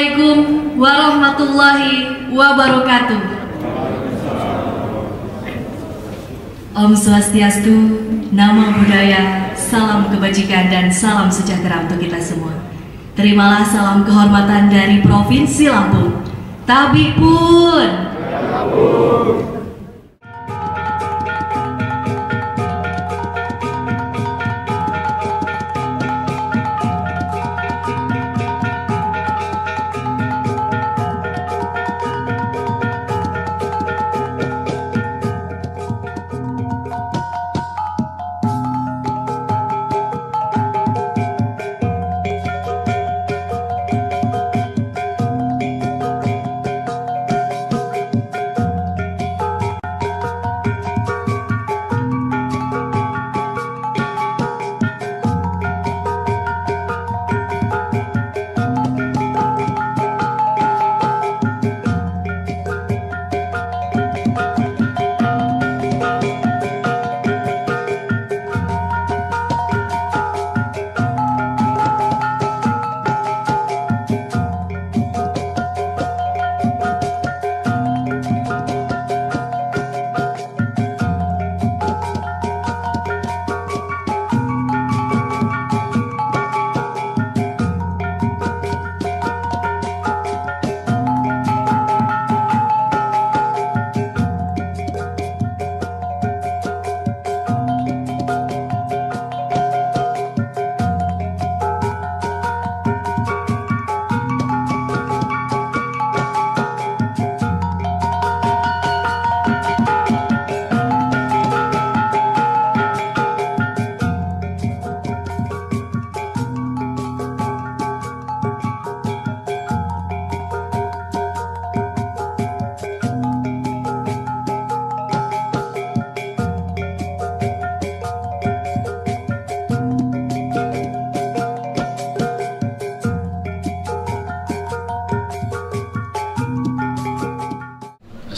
Assalamualaikum warahmatullahi wabarakatuh. Om Swastiastu, Namo Buddhaya, salam kebajikan dan salam sejahtera untuk kita semua. Terimalah salam kehormatan dari Provinsi Lampung. Tabik pun.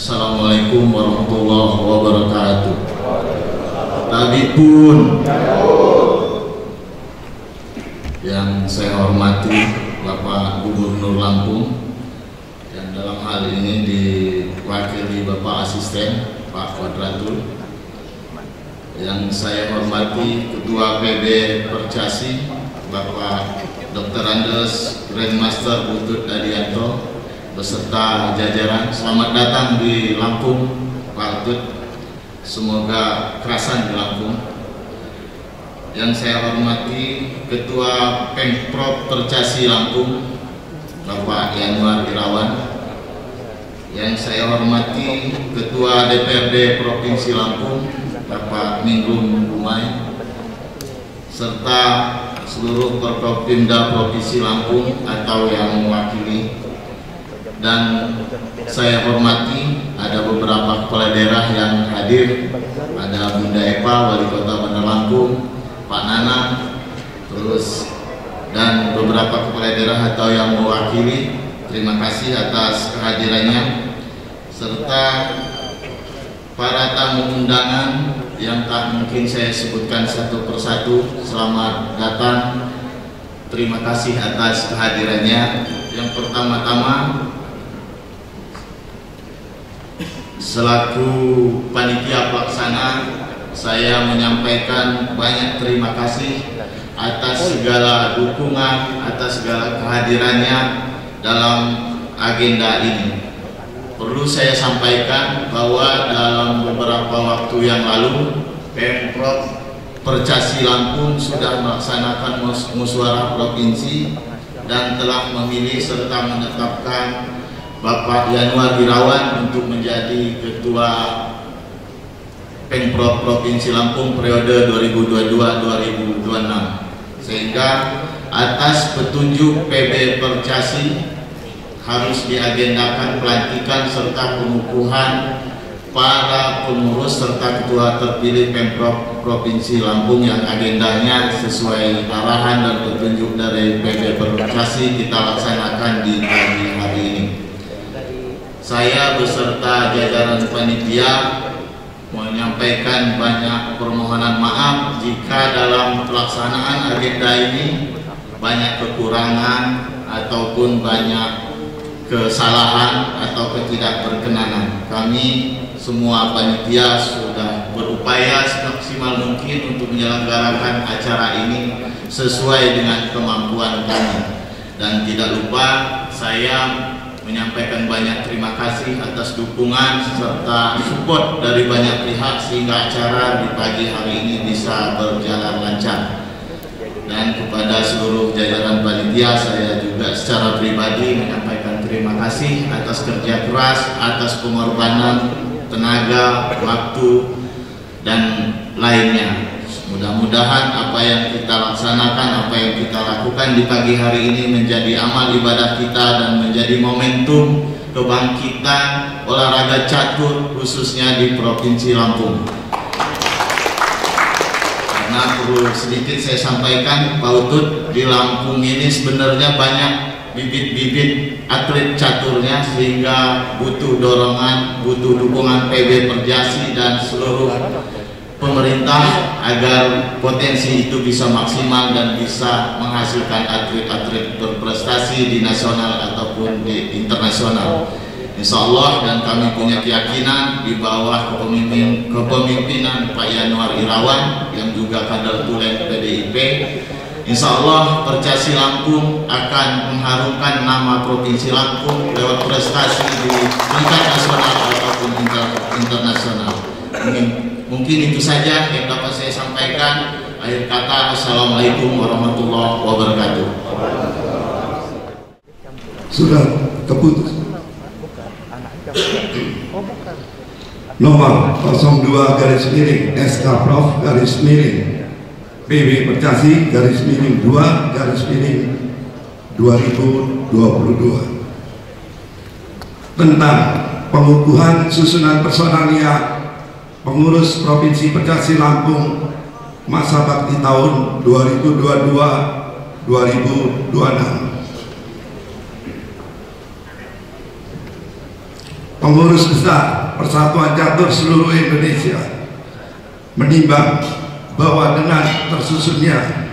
Assalamualaikum warahmatullahi wabarakatuh. Tabik pun. Yang saya hormati Bapak Gubernur Lampung, yang dalam hal ini diwakili Bapak Asisten Pak Quadratul. Yang saya hormati Ketua PB Percasi Bapak Dr. Andes Grandmaster Butut Adianto beserta jajaran. Selamat datang di Lampung, Pak Utut. Semoga kerasan di Lampung. Yang saya hormati Ketua Pemprov Percasi Lampung, Bapak Yanuar Irawan. Yang saya hormati Ketua DPRD Provinsi Lampung, Bapak Minggum Rumai, serta seluruh Forkopimda Provinsi Lampung atau yang mewakili. Dan saya hormati ada beberapa kepala daerah yang hadir, ada Bunda Eva, Wali Kota Bandar Lampung, Pak Nanang, terus dan beberapa kepala daerah atau yang mewakili. Terima kasih atas kehadirannya, serta para tamu undangan yang tak mungkin saya sebutkan satu persatu. Selamat datang, terima kasih atas kehadirannya. Yang pertama-tama, selaku panitia pelaksana, saya menyampaikan banyak terima kasih atas segala dukungan, atas segala kehadirannya dalam agenda ini. Perlu saya sampaikan bahwa dalam beberapa waktu yang lalu Pemprov Percasi Lampung sudah melaksanakan musyawarah provinsi dan telah memilih serta menetapkan Bapak Yanuar Irawan untuk menjadi Ketua Pemprov Provinsi Lampung periode 2022-2026. Sehingga atas petunjuk PB Percasi harus diagendakan pelantikan serta pengukuhan para pengurus serta ketua terpilih Pemprov Provinsi Lampung yang agendanya sesuai arahan dan petunjuk dari PB Percasi kita laksanakan di pagi hari ini. Saya beserta jajaran panitia menyampaikan banyak permohonan maaf jika dalam pelaksanaan agenda ini banyak kekurangan ataupun banyak kesalahan atau ketidakberkenanan. Kami semua panitia sudah berupaya semaksimal mungkin untuk menyelenggarakan acara ini sesuai dengan kemampuan kami. Dan tidak lupa saya menyampaikan banyak terima kasih atas dukungan serta support dari banyak pihak sehingga acara di pagi hari ini bisa berjalan lancar. Dan kepada seluruh jajaran panitia, saya juga secara pribadi menyampaikan terima kasih atas kerja keras, atas pengorbanan tenaga, waktu, dan lainnya. Mudah-mudahan apa yang kita laksanakan, apa yang kita lakukan di pagi hari ini menjadi amal ibadah kita dan menjadi momentum kebangkitan olahraga catur khususnya di Provinsi Lampung. Karena perlu sedikit saya sampaikan, Pak Utut, di Lampung ini sebenarnya banyak bibit-bibit atlet caturnya sehingga butuh dorongan, butuh dukungan PB Perjasi dan seluruh pemerintah agar potensi itu bisa maksimal dan bisa menghasilkan atlet-atlet berprestasi di nasional ataupun di internasional. Insya Allah, dan kami punya keyakinan di bawah kepemimpinan Pak Yanuar Irawan yang juga kader tulen PDIP, insya Allah Percasi Lampung akan mengharumkan nama Provinsi Lampung lewat prestasi di tingkat nasional ataupun internasional. Mungkin itu saja yang dapat saya sampaikan. Akhir kata, Assalamualaikum warahmatullahi wabarakatuh. Sudah keputus. Nomor 02 garis miring SK Prof garis miring PB Percasi garis miring 2 garis miring 2022 tentang pengukuhan susunan personalia pengurus Provinsi Percasi Lampung masa bakti tahun 2022-2026. Pengurus besar Persatuan Catur seluruh Indonesia menimbang bahwa dengan tersusunnya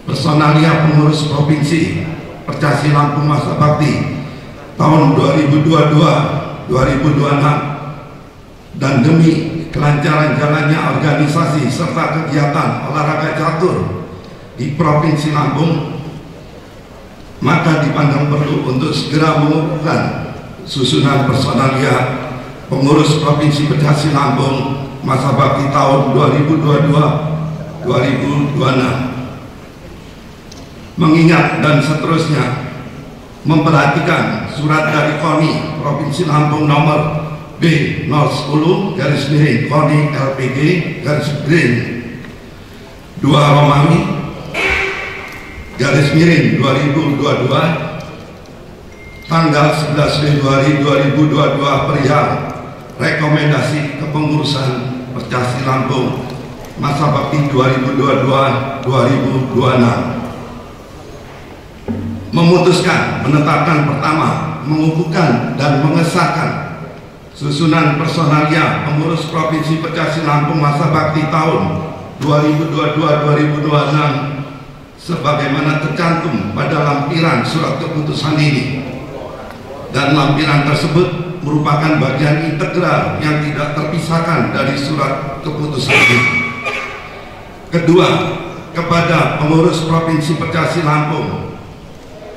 personalia pengurus Provinsi Percasi Lampung masa bakti tahun 2022-2026 dan demi kelancaran jalannya organisasi serta kegiatan olahraga catur di Provinsi Lampung, maka dipandang perlu untuk segera mengukuhkan susunan personalia pengurus Provinsi Percasi Lampung masa bakti tahun 2022-2026. Mengingat dan seterusnya memperhatikan surat dari KONI Provinsi Lampung nomor B010 garis miring KONI LPG garis miring 2 Romawi garis miring 2022 tanggal 11 Februari 2022 perihal rekomendasi kepengurusan Percasi Lampung masa bakti 2022-2026 memutuskan menetapkan pertama, mengukuhkan dan mengesahkan susunan personalia pengurus Provinsi Percasi Lampung masa bakti tahun 2022-2026 sebagaimana tercantum pada lampiran surat keputusan ini, dan lampiran tersebut merupakan bagian integral yang tidak terpisahkan dari surat keputusan ini. Kedua, kepada pengurus Provinsi Percasi Lampung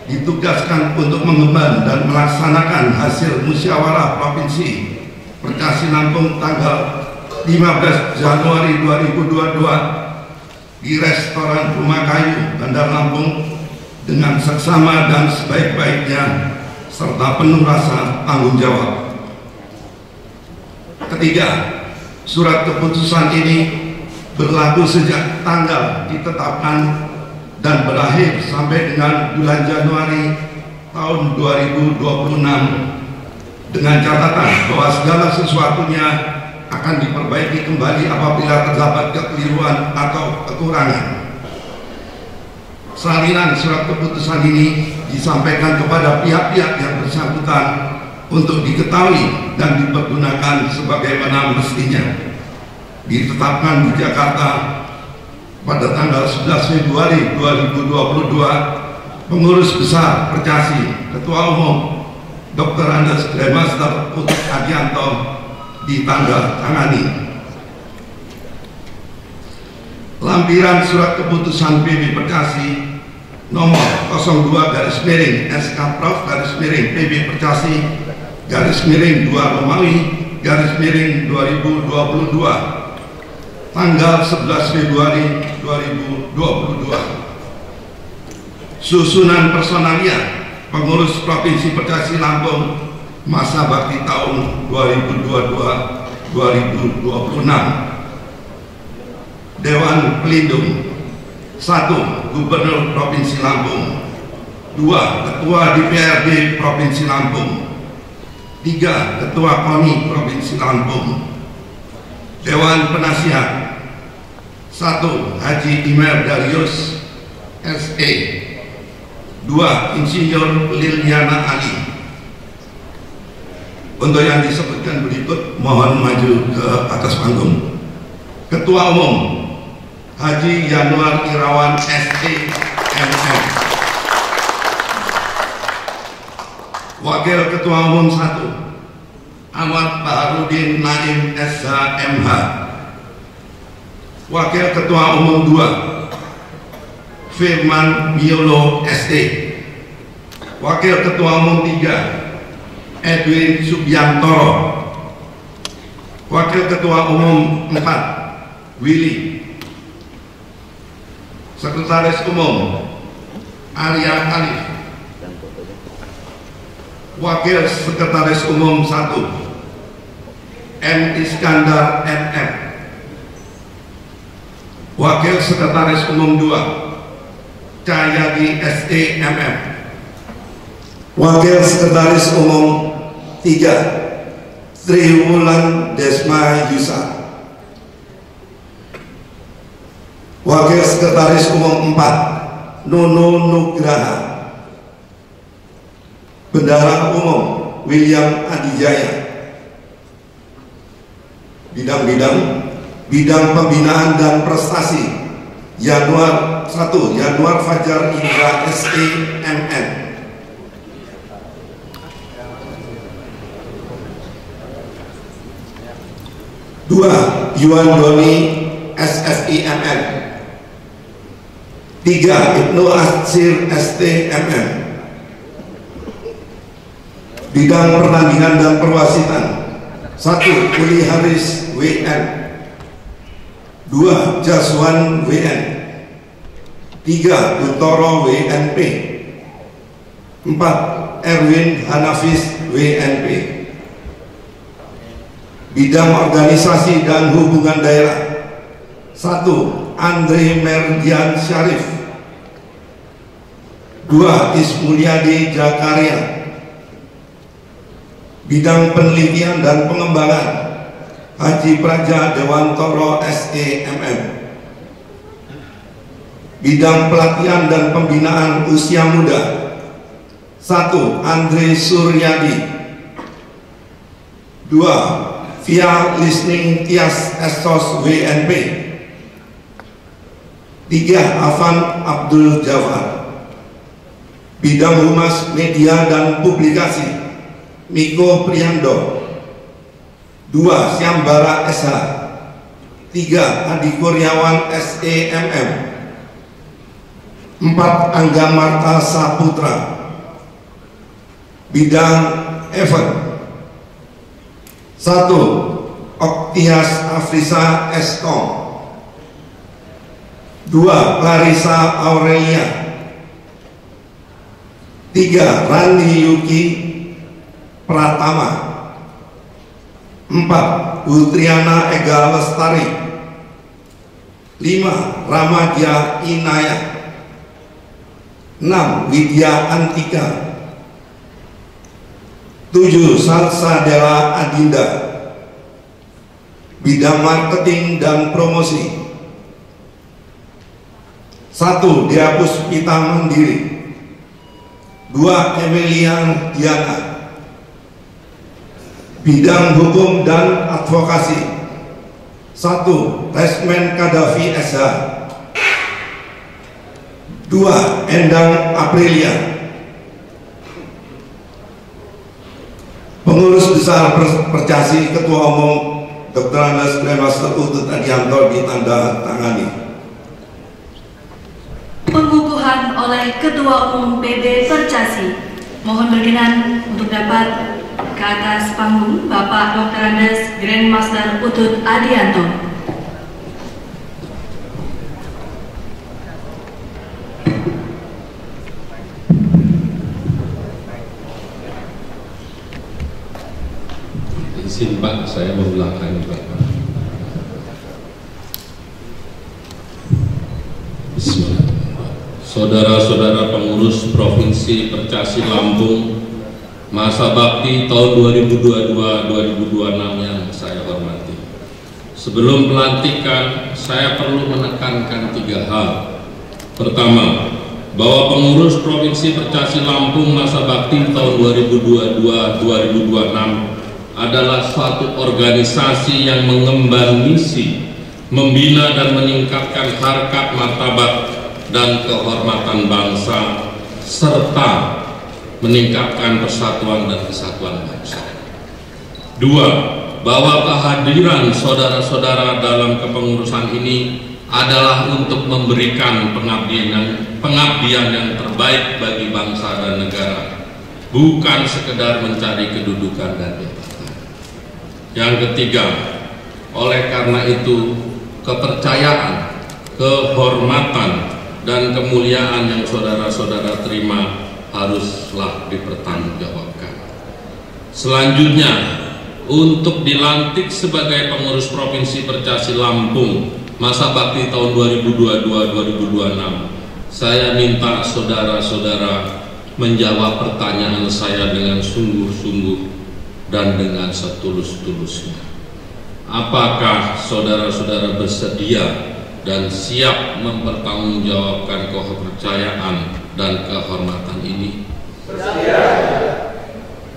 ditugaskan untuk mengemban dan melaksanakan hasil musyawarah Provinsi Percasi Lampung tanggal 15 Januari 2022 di restoran Rumah Kayu, Bandar Lampung dengan seksama dan sebaik-baiknya serta penuh rasa tanggung jawab. Ketiga, surat keputusan ini berlaku sejak tanggal ditetapkan dan berakhir sampai dengan bulan Januari tahun 2026 dengan catatan bahwa segala sesuatunya akan diperbaiki kembali apabila terdapat kekeliruan atau kekurangan. Salinan surat keputusan ini disampaikan kepada pihak-pihak yang bersangkutan untuk diketahui dan dipergunakan sebagaimana mestinya. Ditetapkan di Jakarta pada tanggal 11 Februari 2022 Pengurus Besar Percasi, Ketua Umum Dr. Andes Grandmaster Utuh Adianto ditandatangani. Lampiran Surat Keputusan PB Percasi nomor 02/SK/PB Percasi /2 Romawi /2022 tanggal 11 Februari 2022. Susunan personalia pengurus Provinsi Percasi Lampung masa bakti tahun 2022-2026. Dewan Pelindung: 1. Gubernur Provinsi Lampung. 2. Ketua DPRD Provinsi Lampung. 3. Ketua KONI Provinsi Lampung. Dewan Penasihat: 1. Haji Imer Darius SE. 2. Insinyur Liliana Ali. Untuk yang disebutkan berikut mohon maju ke atas panggung. Ketua Umum Haji Yanuar Irawan SE MM. Wakil Ketua Umum 1 Ahmad Baharudin Naim SH MH. Wakil Ketua Umum 2 Firman Miolo SE. Wakil Ketua Umum 3 Edwin Subiantoro. Wakil Ketua Umum 4 Willy. Sekretaris Umum Arya Alif. Wakil Sekretaris Umum 1 M. Iskandar MM. Wakil Sekretaris Umum 2 Cahyadi SE MM. Wakil Sekretaris Umum 3 Triwulan Desma Yusa. Wakil Sekretaris Umum 4 Nono Nugraha. Bendahara Umum William Adijaya. Bidang pembinaan dan prestasi Yanuar 1 Yanuar Fajar Indra SE MN. 2 Yuan Doni SFI MN. 3 Ibnu Atsir ST MM. Bidang pertandingan dan perwasitan 1 Uli Haris WN. 2 Jaswan WN. 3 Buntoro WNP. 4 Erwin Hanafis WNP. Bidang organisasi dan hubungan daerah 1 Andre Merdian Syarif. 2 Ismulyadi Jakaria. Bidang penelitian dan pengembangan Haji Praja Dewantoro SE MM. Bidang pelatihan dan pembinaan usia muda 1 Andre Suryadi. 2 Via Listening Tias Estos WNP. 3 Afan Abdul Jawad. Bidang Humas Media dan Publikasi Miko Priando. 2 Syambara SH. 3 Adi Kurniawan SEMM. 4 Angga Marta Saputra. Bidang event 1 Oktias Afrisa Eskom. 2 Clarissa Aurelia. 3 Randi Yuki Pratama. 4 Ultriana Ega Lestari. 5 Ramadja Inaya. 6 Widya Antika. 7 Salsadela Adinda. Bidang marketing dan promosi 1 Dia Puspita Mandiri. 2 Emilia Diana. Bidang hukum dan advokasi 1 Resmen Kadafi SH. 2. Endang Aprilia, Pengurus Besar Percasi, Ketua Umum Dr. Andes Grand Master Utut Adianto ditandatangani. Pengukuhan oleh Ketua Umum PB Percasi. Mohon berkenan untuk dapat ke atas panggung Bapak Dr. Andes Grand Master Utut Adianto. Izin Pak, saya memulangkan Pak. Bismillah. Saudara-saudara pengurus Provinsi Percasi Lampung, masa bakti tahun 2022-2026 yang saya hormati. Sebelum pelantikan, saya perlu menekankan 3 hal. Pertama, bahwa pengurus Provinsi Percasi Lampung masa bakti tahun 2022-2026 adalah suatu organisasi yang mengemban misi, membina dan meningkatkan harkat martabat dan kehormatan bangsa, serta meningkatkan persatuan dan kesatuan bangsa. 2. Bahwa kehadiran saudara-saudara dalam kepengurusan ini adalah untuk memberikan pengabdian yang terbaik bagi bangsa dan negara, bukan sekedar mencari kedudukan dan jabatan. Yang ketiga, oleh karena itu, kepercayaan, kehormatan, dan kemuliaan yang saudara-saudara terima haruslah dipertanggungjawabkan. Selanjutnya, untuk dilantik sebagai pengurus Provinsi Percasi Lampung masa bakti tahun 2022-2026, saya minta saudara-saudara menjawab pertanyaan saya dengan sungguh-sungguh dan dengan setulus-tulusnya. Apakah saudara-saudara bersedia dan siap mempertanggungjawabkan kepercayaan dan kehormatan ini? Bersedia.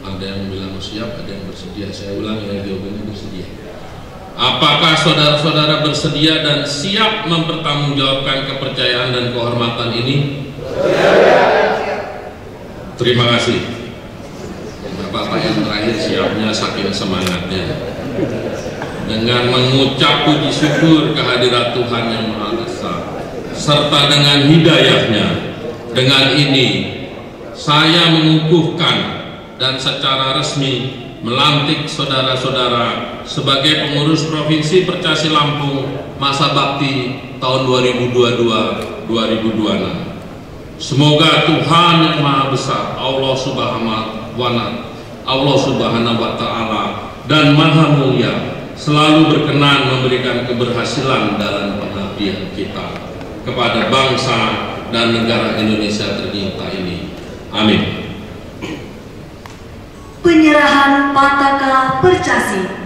Ada yang bilang siap, ada yang bersedia. Saya ulang ya, jawabannya bersedia. Apakah saudara-saudara bersedia dan siap mempertanggungjawabkan kepercayaan dan kehormatan ini? Bersedia. Terima kasih. Bapak yang terakhir siapnya saking semangatnya, dengan mengucap puji syukur kehadirat Tuhan yang Maha Esa serta dengan hidayahnya. Dengan ini saya mengukuhkan dan secara resmi melantik saudara-saudara sebagai pengurus Provinsi Percasi Lampung masa bakti tahun 2022-2026. Semoga Tuhan yang Maha Besar, Allah Subhanahu wa Ta'ala dan Maha Mulia selalu berkenan memberikan keberhasilan dalam pengabdian kita kepada bangsa dan negara Indonesia tercinta ini. Amin. Penyerahan Pataka Percasi.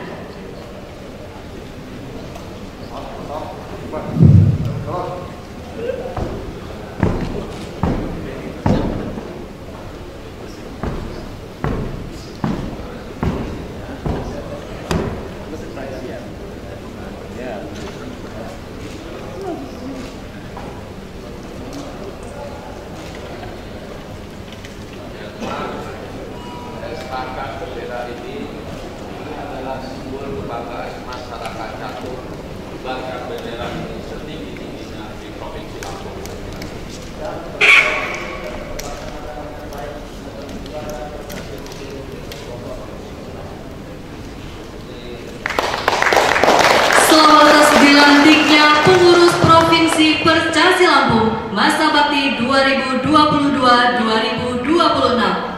Dilantiknya pengurus Provinsi Percasi Lampung masa bakti 2022-2026.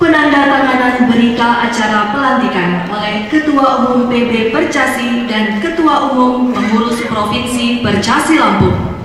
Penandatanganan berita acara pelantikan oleh Ketua Umum PB Percasi dan Ketua Umum Pengurus Provinsi Percasi Lampung.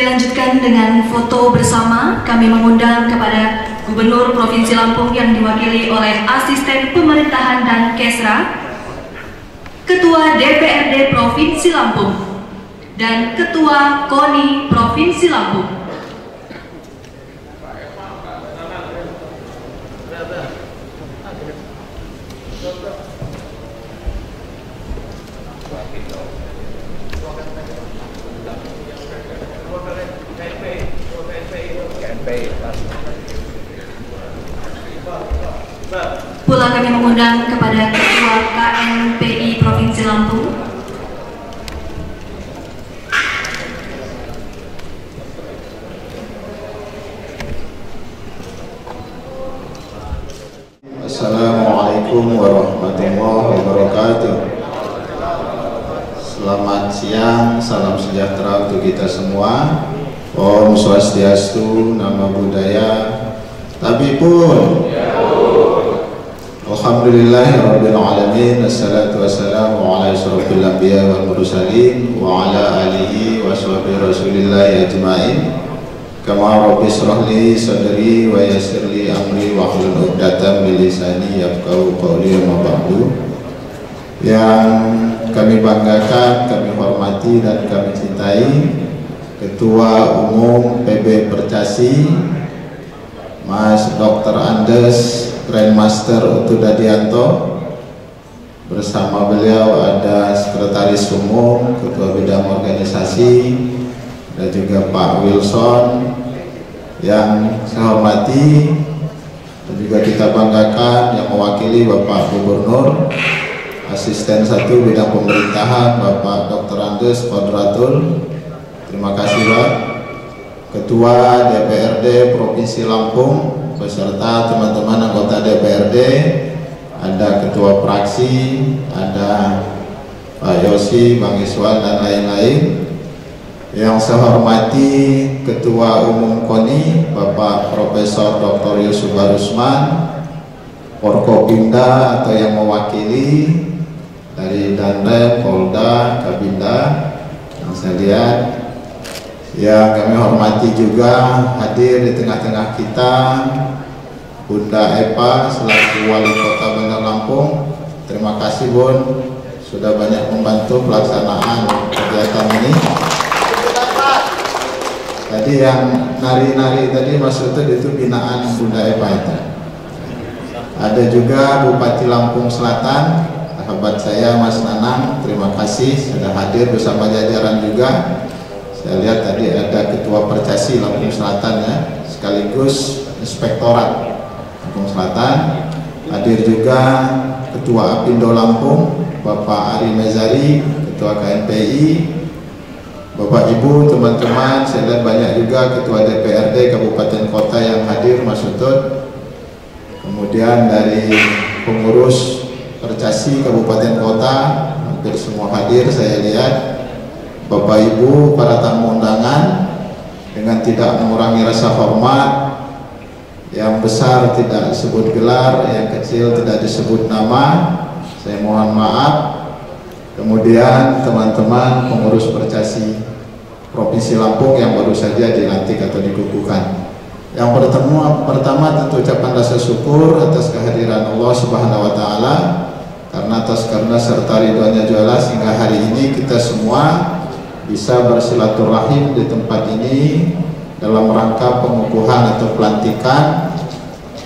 Dilanjutkan dengan foto bersama. Kami mengundang kepada Gubernur Provinsi Lampung yang diwakili oleh Asisten Pemerintahan dan Kesra, Ketua DPRD Provinsi Lampung, dan Ketua KONI Provinsi Lampung. Pula kami mengundang kepada Ketua KNPI Provinsi Lampung, Assalamualaikum warahmatullahi wabarakatuh. Selamat siang, salam sejahtera untuk kita semua. Om Swastiastu, Namo Buddhaya, Tabipun. Alhamdulillahirabbil alamin, assalatu wassalamu ala asyrofil anbiya wal mursalin wa ala alihi wa sahbihi rasulillahi ajmain. Kama rabbi shrah li sadri wa yassir li amri wa hlul 'uqdatam min lisani yafqahu qawli wa ba'du. Yang kami banggakan, kami hormati dan kami cintai Ketua Umum PB Percasi Mas Dr. Andes Grandmaster Utudadianto, bersama beliau ada Sekretaris Umum, Ketua Bidang Organisasi, dan juga Pak Wilson yang saya hormati, dan juga kita banggakan yang mewakili Bapak Gubernur, Asisten 1 Bidang Pemerintahan Bapak Dr. Andes Kodratul. Terima kasih Pak. Ketua DPRD Provinsi Lampung beserta teman-teman anggota DPRD, ada ketua fraksi, ada Pak Yosi, Bang Iswan, dan lain-lain. Yang saya hormati Ketua Umum KONI Bapak Profesor Dr. Yusuf Barusman, Forkopimda atau yang mewakili dari Danrem, Polda, Kabinda yang saya lihat. Yang kami hormati juga hadir di tengah-tengah kita Bunda Epa selaku Wali Kota Bandar Lampung. Terima kasih Bun, sudah banyak membantu pelaksanaan kegiatan ini. Tadi yang nari-nari tadi maksudnya itu binaan Bunda Epa itu. Ada juga Bupati Lampung Selatan, sahabat saya Mas Nanang, terima kasih sudah hadir bersama jajaran juga. Saya lihat tadi ada Ketua Percasi Lampung Selatan ya, sekaligus Inspektorat Lampung Selatan. Hadir juga Ketua Apindo Lampung Bapak Ari Mezari, Ketua KNPI. Bapak Ibu, teman-teman, saya lihat banyak juga Ketua DPRD Kabupaten Kota yang hadir, Mas Utut. Kemudian dari pengurus Percasi Kabupaten Kota hampir semua hadir saya lihat. Bapak Ibu, para tamu undangan, dengan tidak mengurangi rasa hormat, yang besar tidak disebut gelar, yang kecil tidak disebut nama, saya mohon maaf. Kemudian teman-teman pengurus Percasi Provinsi Lampung yang baru saja dilantik atau dikukuhkan. Yang pertama tentu ucapan rasa syukur atas kehadiran Allah Subhanahu wa Ta'ala, karena atas karena serta ridhonya juala sehingga hari ini kita semua bisa bersilaturahim di tempat ini dalam rangka pengukuhan atau pelantikan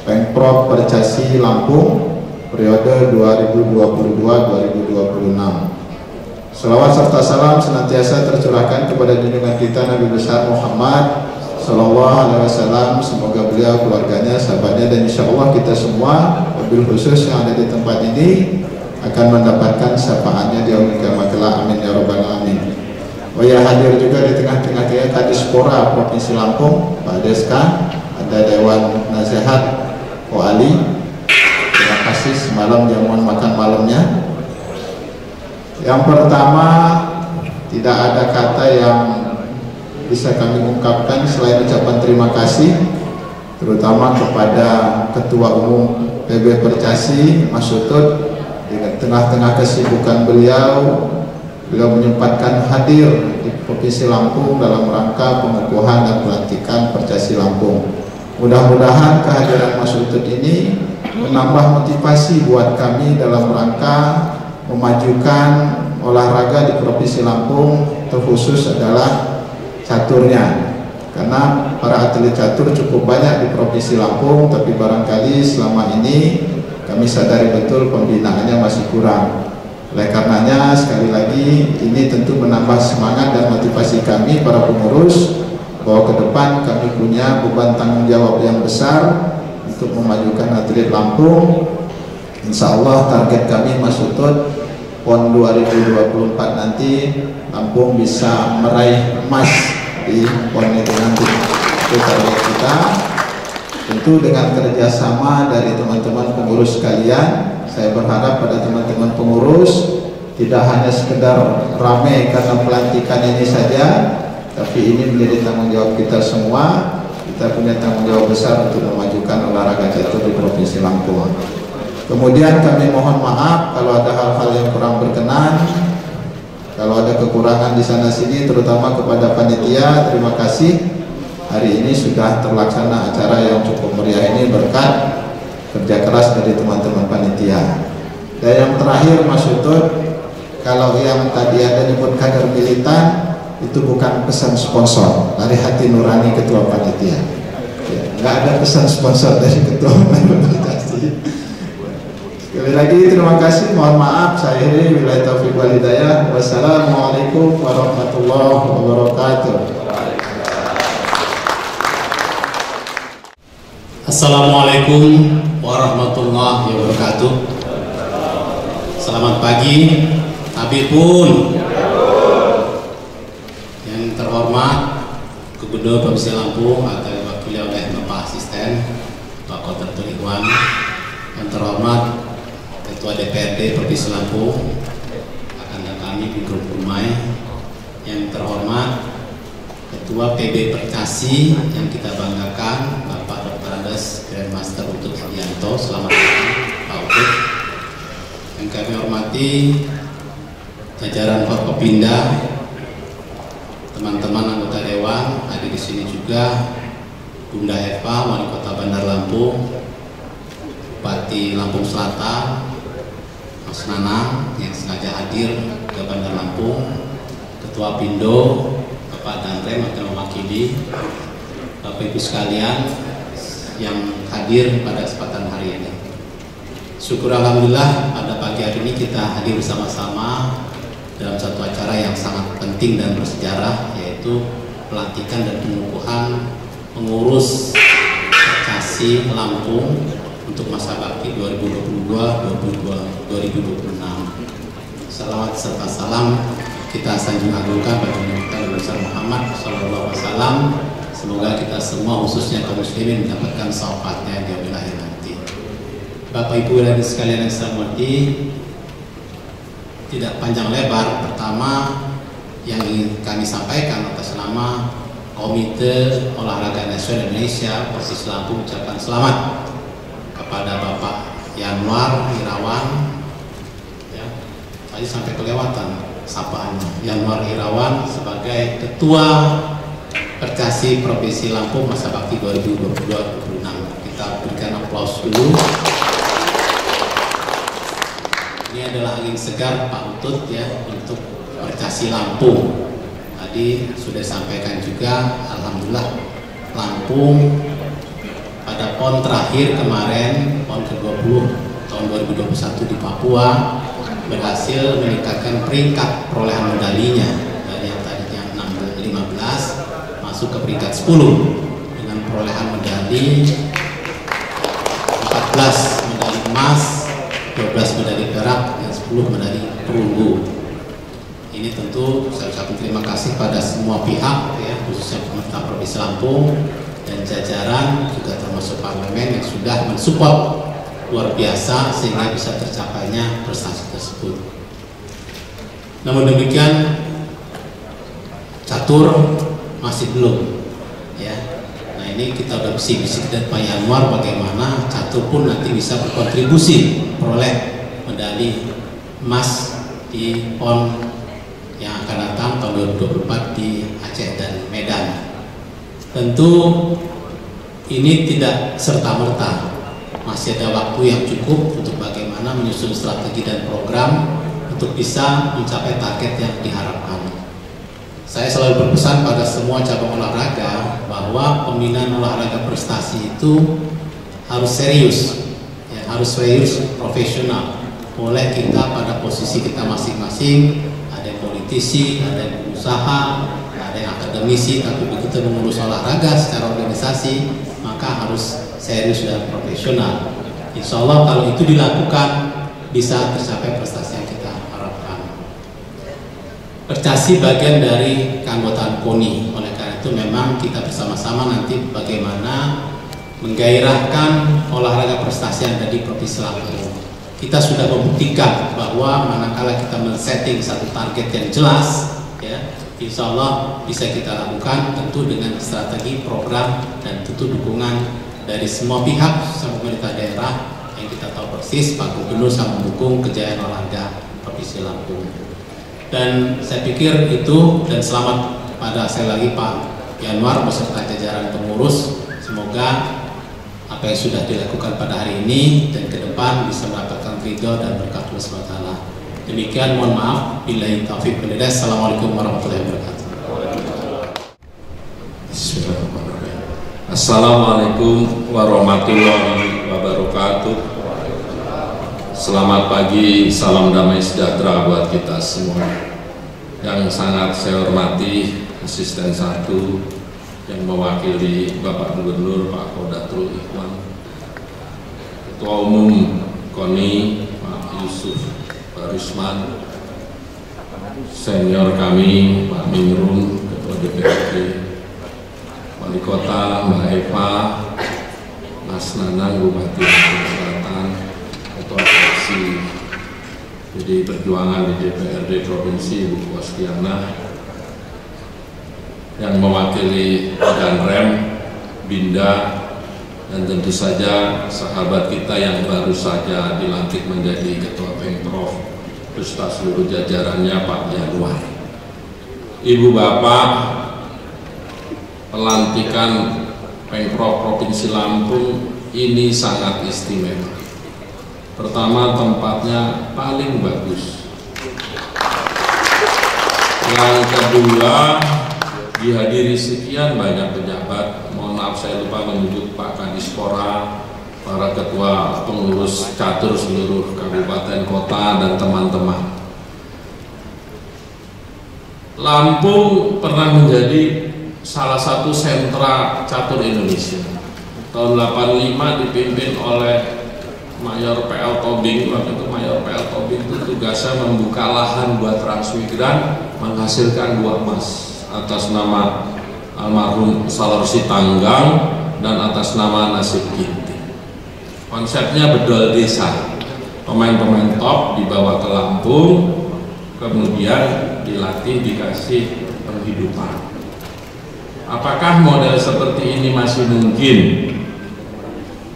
Pemprov Percasi Lampung periode 2022-2026. Selawat serta salam senantiasa tercurahkan kepada junjungan kita Nabi besar Muhammad Sallallahu Alaihi Wasallam. Semoga beliau, keluarganya, sahabatnya, dan insya Allah kita semua, wabil khusus yang ada di tempat ini, akan mendapatkan syafaatnya di yaumil qiyamah kelak. Amin ya rabbal alamin. Oh ya, hadir juga di tengah-tengah kita Kadispora Provinsi Lampung, Pak Deska, ada Dewan Nasihat Ko Ali. Terima kasih semalam jamuan makan malamnya. Yang pertama, tidak ada kata yang bisa kami ungkapkan selain ucapan terima kasih, terutama kepada Ketua Umum PB Percasi Mas Utut. Di tengah-tengah kesibukan beliau Beliau menyempatkan hadir di Provinsi Lampung dalam rangka pengukuhan dan pelantikan Percasi Lampung. Mudah-mudahan kehadiran Mas Utut ini menambah motivasi buat kami dalam rangka memajukan olahraga di Provinsi Lampung, terkhusus adalah caturnya. Karena para atlet catur cukup banyak di Provinsi Lampung, tapi barangkali selama ini kami sadari betul pembinaannya masih kurang. Oleh karenanya sekali lagi ini tentu menambah semangat dan motivasi kami para pengurus bahwa ke depan kami punya beban tanggung jawab yang besar untuk memajukan atlet Lampung. Insya Allah target kami Mas Utut PON 2024 nanti Lampung bisa meraih emas di PON itu nanti. Itu target kita. Tentu dengan kerjasama dari teman-teman pengurus sekalian, saya berharap pada teman-teman pengurus tidak hanya sekedar ramai karena pelantikan ini saja, tapi ini menjadi tanggung jawab kita semua. Kita punya tanggung jawab besar untuk memajukan olahraga catur di Provinsi Lampung. Kemudian kami mohon maaf kalau ada hal-hal yang kurang berkenan, kalau ada kekurangan di sana sini, terutama kepada panitia. Terima kasih. Hari ini sudah terlaksana acara yang cukup meriah ini berkat kerja keras dari teman-teman panitia. Dan yang terakhir Mas Utut, kalau yang tadi ada nyebut kader militan, itu bukan pesan sponsor, dari hati nurani ketua panitia. Ya, nggak ada pesan sponsor dari ketua panitia. Sekali lagi terima kasih, mohon maaf saya ini wilayah taufiq wal hidayah. Wassalamualaikum warahmatullahi wabarakatuh. Assalamualaikum warahmatullahi wabarakatuh. Selamat pagi, Habibun. Yang terhormat Gubernur Provinsi Lampung atau diwakili oleh Bapak Asisten Pak Kotratul Ikhwan. Yang terhormat Ketua DPRD Provinsi Lampung, akan kami di grup Rumai. Yang terhormat Ketua PB Percasi yang kita banggakan, Bapak Dr. Andes Grandmaster Utut Hadianto. Selamat datang Pak Utut. Yang kami hormati jajaran Forkopimda, teman-teman anggota dewan, hadir di sini juga Bunda Eva, Wali Kota Bandar Lampung, Bupati Lampung Selatan, Mas Nanang yang sengaja hadir ke Bandar Lampung, Ketua Pindo Bapak Danrem akan mewakili, Bapak Ibu sekalian yang hadir pada kesempatan hari ini. Syukur alhamdulillah pada pagi hari ini kita hadir bersama-sama dalam satu acara yang sangat penting dan bersejarah, yaitu pelantikan dan pengukuhan pengurus Percasi Lampung untuk masa bakti 2022-2026. Salawat serta salam kita sanjung agungkan bagi Nabi besar Muhammad SAW. Semoga kita semua khususnya kaum muslimin mendapatkan syafaatnya di yaumil akhir nanti. Bapak Ibu dan sekalian yang saya hormati, tidak panjang lebar, pertama yang ingin kami sampaikan atas nama Komite Olahraga Nasional Indonesia Provinsi Lampung ucapkan selamat kepada Bapak Yanwar Irawan. Ya, tadi sampai kelewatan sapaannya. Yanwar Irawan sebagai Ketua Percasi Provinsi Lampung masa bakti 2022-2026. Kita berikan aplaus dulu. Ini adalah angin segar Pak Utut ya untuk Percasi Lampung. Tadi sudah disampaikan juga, alhamdulillah Lampung pada PON terakhir kemarin, PON ke-20 tahun 2021 di Papua, berhasil meningkatkan peringkat perolehan medalinya dari yang tadinya 15 masuk ke peringkat 10 dengan perolehan medali 14 medali emas, 12 medali perak, dan 10 medali perunggu. Ini tentu saya ucapkan terima kasih pada semua pihak ya, khususnya pemerintah Provinsi Lampung dan jajaran juga termasuk parlemen yang sudah mensupport luar biasa sehingga bisa tercapainya prestasi tersebut. Namun demikian catur masih belum ya. Nah ini kita udah bisik-bisik dan Pak Yanwar bagaimana catur pun nanti bisa berkontribusi peroleh medali emas di PON tahun 2024 di Aceh dan Medan. Tentu ini tidak serta-merta, masih ada waktu yang cukup untuk bagaimana menyusun strategi dan program untuk bisa mencapai target yang diharapkan. Saya selalu berpesan pada semua cabang olahraga bahwa pembinaan olahraga prestasi itu harus serius, ya, harus serius, profesional. Boleh kita pada posisi kita masing-masing, ada yang politisi, ada yang pengusaha, ada yang akademisi, tapi begitu mengurus olahraga secara organisasi, maka harus serius dan profesional. Insya Allah kalau itu dilakukan, bisa tercapai prestasi yang kita harapkan. Prestasi bagian dari keanggotaan KONI, oleh karena itu memang kita bersama-sama nanti bagaimana menggairahkan olahraga prestasi yang ada di Provinsi Lampung. Kita sudah membuktikan bahwa manakala kita men-setting satu target yang jelas, ya, insya Allah bisa kita lakukan tentu dengan strategi, program, dan tentu dukungan dari semua pihak, sama pemerintah daerah yang kita tahu persis Pak Gubernur sangat mendukung kejayaan olahraga Provinsi Lampung. Dan saya pikir itu, dan selamat pada sekali lagi Pak Yanwar beserta jajaran pengurus, semoga apa yang sudah dilakukan pada hari ini dan ke depan bisa mendapatkan ridho dan berkat Allah SWT. Demikian, mohon maaf. Billahi taufiq wal hidayah. Assalamualaikum warahmatullahi wabarakatuh. Bismillahirrahmanirrahim. Assalamualaikum warahmatullahi wabarakatuh. Selamat pagi, salam damai sejahtera buat kita semua. Yang sangat saya hormati Asisten 1 yang mewakili Bapak Gubernur Pak Kodatrul Ikhwan, Ketua Umum KONI Pak Yusuf Barisman, senior kami Pak Minrum, Ketua DPRD, Wali Kota Mbak Eva, Mas Nanang Bupati Lampung Selatan, Ketua Fraksi PD Perjuangan di DPRD Provinsi Bu Kostiana, yang mewakili Danrem, Binda, dan tentu saja sahabat kita yang baru saja dilantik menjadi Ketua Pemprov beserta seluruh jajarannya Pak Yanwar. Ibu Bapak, pelantikan Pemprov Provinsi Lampung ini sangat istimewa. Pertama, tempatnya paling bagus. Yang kedua, dihadiri sekian banyak pejabat. Mohon maaf saya lupa menyebut Pak Kadispora, para ketua pengurus catur seluruh kabupaten kota dan teman-teman. Lampung pernah menjadi salah satu sentra catur Indonesia. Tahun 85 dipimpin oleh Mayor PL Tobing. Waktu itu Mayor PL Tobing itu tugasnya membuka lahan buat transmigran, menghasilkan 2 emas atas nama almarhum Salorsi Tanggang dan atas nama Nasib Ginting. Konsepnya bedol desa, pemain-pemain top dibawa ke Lampung, kemudian dilatih, dikasih penghidupan. Apakah model seperti ini masih mungkin?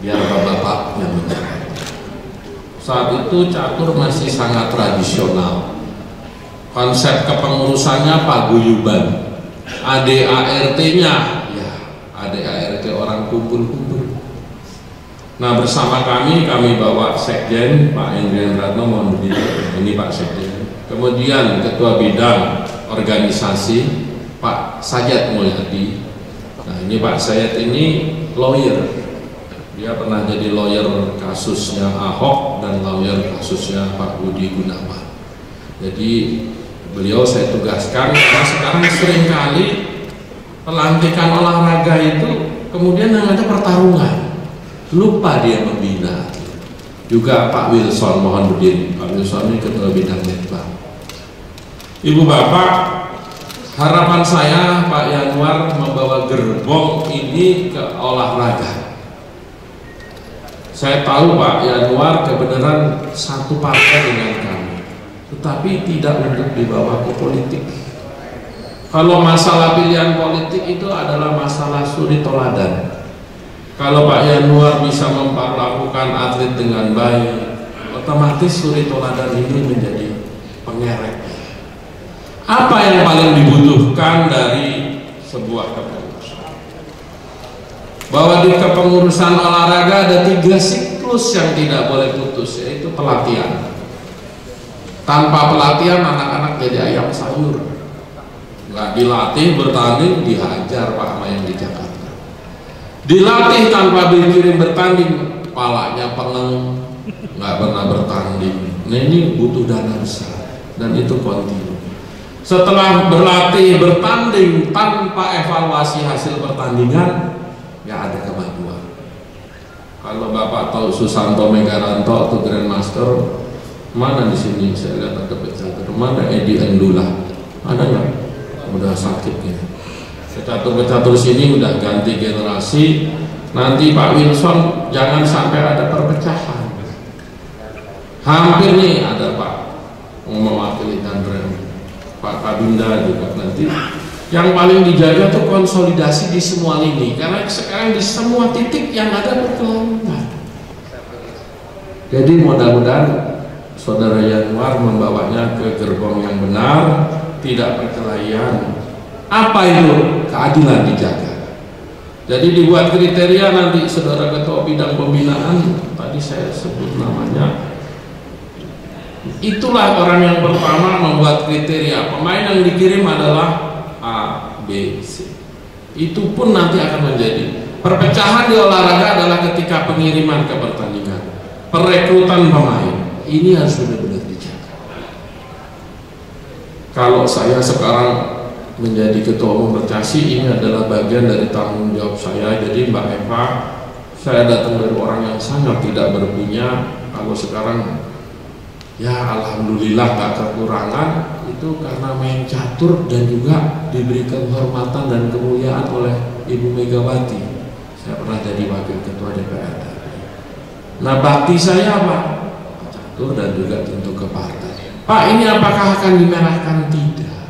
Biar bapak-bapak yang menjawab. Saat itu catur masih sangat tradisional. Konsep kepengurusannya paguyuban. ADART-nya, ya ADART orang kumpul-kumpul. Nah, bersama kami bawa Sekjen Pak Indrian Ratno, mohon berdiri. Ini Pak Sekjen. Kemudian Ketua Bidang Organisasi Pak Sajat Mulyadi. Nah, ini Pak Sajat ini lawyer. Dia pernah jadi lawyer kasusnya Ahok dan lawyer kasusnya Pak Budi Gunawan. Jadi beliau saya tugaskan karena sekarang seringkali pelantikan olahraga itu kemudian yang ada pertarungan, lupa dia membina. Juga Pak Wilson, mohon berdiri. Pak Wilson ini Ketua Bidang Litbang. Ibu Bapak, harapan saya Pak Yanwar membawa gerbong ini ke olahraga. Saya tahu Pak Yanwar kebenaran satu partai dengan kami, tetapi tidak untuk dibawa ke politik. Kalau masalah pilihan politik itu adalah masalah suri toladan. Kalau Pak Yanwar bisa memperlakukan atlet dengan baik, otomatis suri toladan ini menjadi pengerek. Apa yang paling dibutuhkan dari sebuah kepengurusan? Bahwa di kepengurusan olahraga ada 3 siklus yang tidak boleh putus, yaitu pelatihan. Tanpa pelatihan anak-anak jadi ayam sayur. Nggak dilatih bertanding, dihajar Pak sama yang di Jakarta. Dilatih tanpa dikirim bertanding, kepalanya pengeng, nggak pernah bertanding. Nah ini butuh dana besar dan itu kontinu. Setelah berlatih bertanding tanpa evaluasi hasil pertandingan, nggak ada kemajuan. Kalau Bapak tahu Susanto Megaranto atau Grandmaster, mana di sini saya lihat ada pecatur, mana Edi Endula, ada nggak? Udah sakit ya. Pecatur-pecatur sini udah ganti generasi. Nanti Pak Wilson jangan sampai ada perpecahan. Hampir nih ada Pak mewakili Tandrem, Pak Kabinda juga nanti. Yang paling dijaga tuh konsolidasi di semua lini, karena sekarang di semua titik yang ada perkelautan. Jadi mudah-mudahan Saudara Yanuar membawanya ke gerbong yang benar, tidak perkelahian. Apa itu? Keadilan dijaga. Jadi dibuat kriteria nanti Saudara Ketua Bidang Pembinaan, tadi saya sebut namanya. Itulah orang yang pertama membuat kriteria. Pemain yang dikirim adalah A, B, C. Itu pun nanti akan menjadi perpecahan di olahraga adalah ketika pengiriman ke pertandingan, perekrutan pemain. Ini harus benar-benar dijaga. Kalau saya sekarang menjadi ketua umum Percasi, ini adalah bagian dari tanggung jawab saya. Jadi Mbak Eva, saya datang dari orang yang sangat tidak berpunya. Kalau sekarang ya alhamdulillah gak kekurangan, itu karena main catur dan juga diberi kehormatan dan kemuliaan oleh Ibu Megawati. Saya pernah jadi wakil ketua DPR. Nah bakti saya apa? Catur dan juga tentu ke partai. Pak, ini apakah akan dimerahkan? Tidak.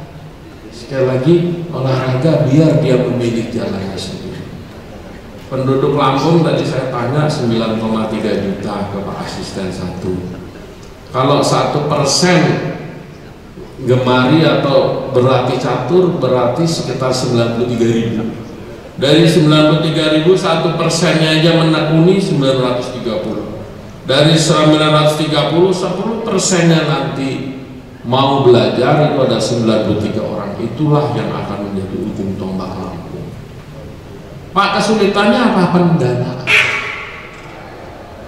Sekali lagi, olahraga biar dia memilih jalannya sendiri. Penduduk Lampung tadi saya tanya 9,3 juta ke Pak Asisten 1. Kalau 1% gemari atau berlatih catur berarti sekitar 93.000. Dari 93.000 1%-nya aja menekuni 930. Dari 930 10%-nya nanti mau belajar itu ada 93 orang. Itulah yang akan menjadi ujung tombak Lampung. Pak, kesulitannya apa? Pendanaan.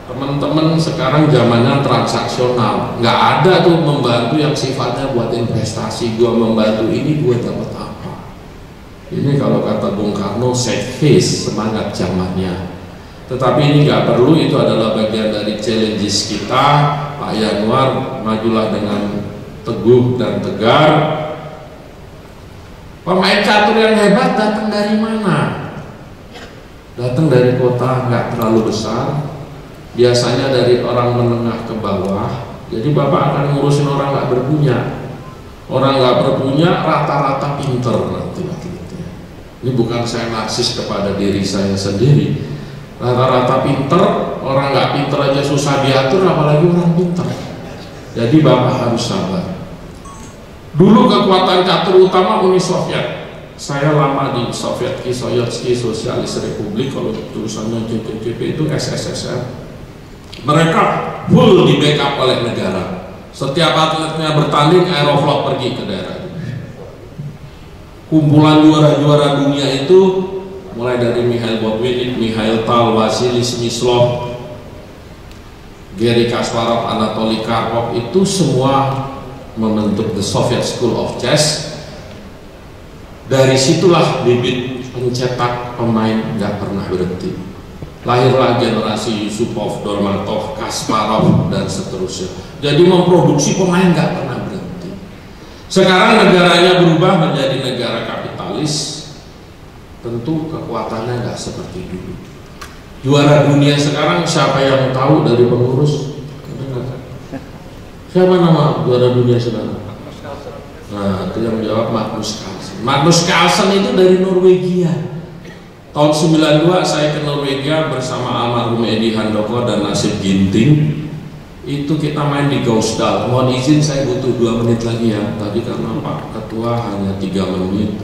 Teman-teman sekarang zamannya transaksional, nggak ada tuh membantu yang sifatnya buat investasi. Gua membantu ini, gua dapat apa? Ini kalau kata Bung Karno, set face, semangat zamannya. Tetapi ini nggak perlu, itu adalah bagian dari challenges kita. Pak Yanuar, majulah dengan teguh dan tegar. Pemain catur yang hebat datang dari mana? Datang dari kota nggak terlalu besar. Biasanya dari orang menengah ke bawah. Jadi Bapak akan ngurusin orang nggak berpunya. Orang nggak berpunya rata-rata pinter nanti. Ini bukan saya narsis kepada diri saya sendiri. Rata-rata pinter, orang nggak pinter aja susah diatur, apalagi orang pinter. Jadi Bapak harus sabar. Dulu kekuatan catur utama Uni Soviet. Saya lama di Sovietski Sosialis Republik, kalau tulisannya JPJP itu SSSR. Mereka full di backup oleh negara. Setiap atletnya bertanding, Aeroflot pergi ke daerah itu. Kumpulan juara-juara dunia itu mulai dari Mikhail Botvinnik, Mikhail Tal, Vasily Smyslov, Garry Kasparov, Anatoly Karpov, itu semua membentuk The Soviet School of Chess. Dari situlah bibit pencetak pemain nggak pernah berhenti. Lahirlah generasi Yusupov, Dormatov, Kasparov, dan seterusnya. Jadi memproduksi pemain nggak pernah berhenti. Sekarang negaranya berubah menjadi negara kapitalis. Tentu kekuatannya nggak seperti dulu. Juara dunia sekarang siapa yang tahu dari pengurus? Siapa nama juara dunia sekarang? Nah, itu yang menjawab Magnus Carlsen. Magnus Carlsen itu dari Norwegia. Tahun 92 saya ke Norwegia bersama almarhum Edi Handoko dan Nasib Ginting. itu kita main di Gausdal. Mohon izin saya butuh 2 menit lagi ya. Tadi karena Pak Ketua hanya 3 menit,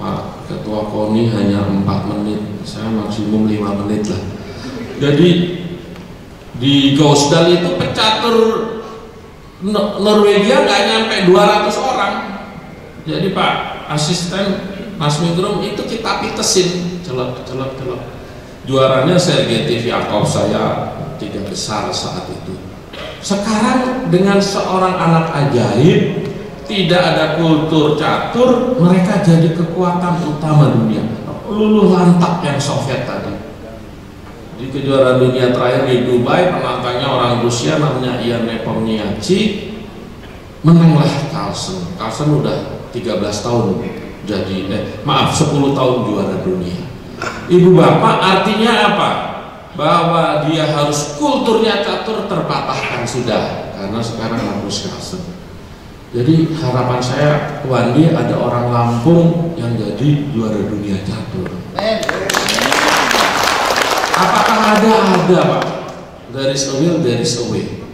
Pak Ketua KONI hanya 4 menit, saya maksimum 5 menit lah. Jadi di Gausdal itu pecatur Norwegia nggak nyampe 200 orang. Jadi Pak asisten Mas Mingrum itu kita pitesin, celep. Juaranya Sergei Tivyakov, saya 3 besar saat itu. Sekarang dengan seorang anak ajaib, tidak ada kultur catur, mereka jadi kekuatan utama dunia. Luluh lantak yang Soviet tadi. Di kejuaraan dunia terakhir di Dubai, penantangnya orang Rusia namanya Ian Nepomniachtchi, menanglah Carlsen. Carlsen udah 13 tahun jadi 10 tahun juara dunia. Ibu bapak, artinya apa? Bahwa dia harus kulturnya catur terpatahkan sudah, karena sekarang hapus Carlsen. Jadi harapan saya Wandi ada orang Lampung yang jadi juara dunia catur. Apakah ada Pak? There is a will, there is a way.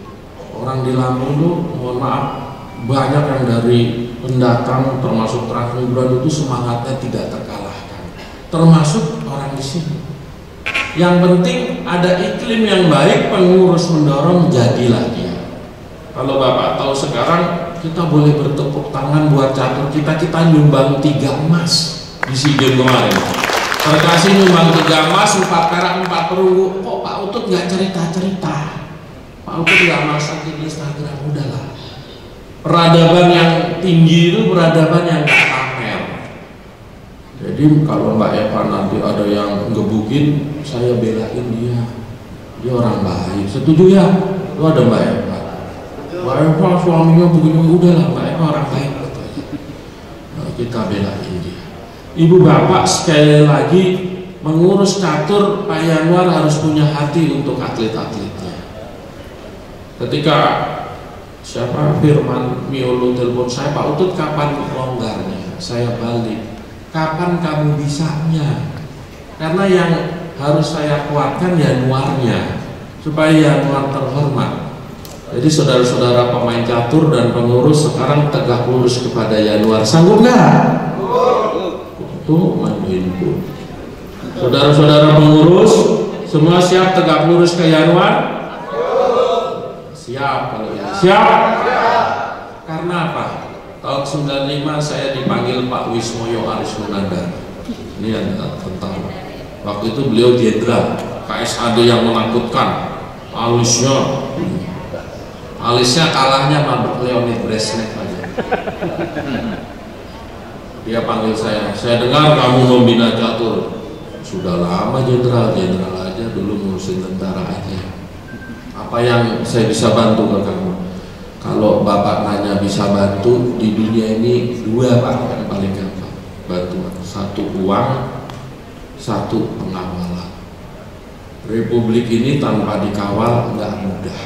Orang di Lampung tuh, mohon maaf, banyak yang dari pendatang termasuk transmigran itu semangatnya tidak terkalahkan. Termasuk orang di sini. Yang penting ada iklim yang baik, pengurus mendorong, jadilah dia. Kalau Bapak tahu sekarang kita boleh bertepuk tangan buat catur kita nyumbang 3 emas di SEA Games kemarin. Terkasih nyumbang 3 emas, 4 perak, 4 perunggu. Kok Pak Utut nggak cerita-cerita? Pak Utut nggak masak di Instagram, udahlah. Peradaban yang tinggi itu peradaban yang nggak pamer. Jadi kalau Mbak Eva nanti ada yang ngebukin, saya belain dia. Dia orang baik. Setuju ya? Lu ada Mbak Eva. Mbak Eva suaminya begini, udahlah Mbak Eva orang baik. Nah, kita belain dia. Ibu bapak sekali lagi mengurus catur, Pak Yanwar harus punya hati untuk atlet-atletnya. Ketika siapa Firman Miolo telepon saya, Pak Utut kapan longgarnya? Saya balik. Kapan kamu bisanya? Karena yang harus saya kuatkan Januarnya, supaya Januar terhormat. Jadi saudara-saudara pemain catur dan pengurus sekarang tegak lurus kepada Januar. Sanggup nggak? Tuh main pun. Saudara-saudara pengurus semua siap tegak lurus ke Januar? Siap kalau ya. Siap? Karena apa? Tahun 95 saya dipanggil Pak Wismoyo Aris Munandar. Ini ada tentang waktu itu beliau jenderal KSAD yang menakutkan. Alisnya kalahnya sama Leonid Brezhnev aja. Dia panggil saya dengar kamu membina catur. Sudah lama jenderal aja dulu ngurusin tentara aja. Apa yang saya bisa bantu ke kamu? Kalau Bapak nanya bisa bantu di dunia ini 2 Pak yang paling gampang bantuan. 1 uang, 1 pengawalan. Republik ini tanpa dikawal nggak mudah.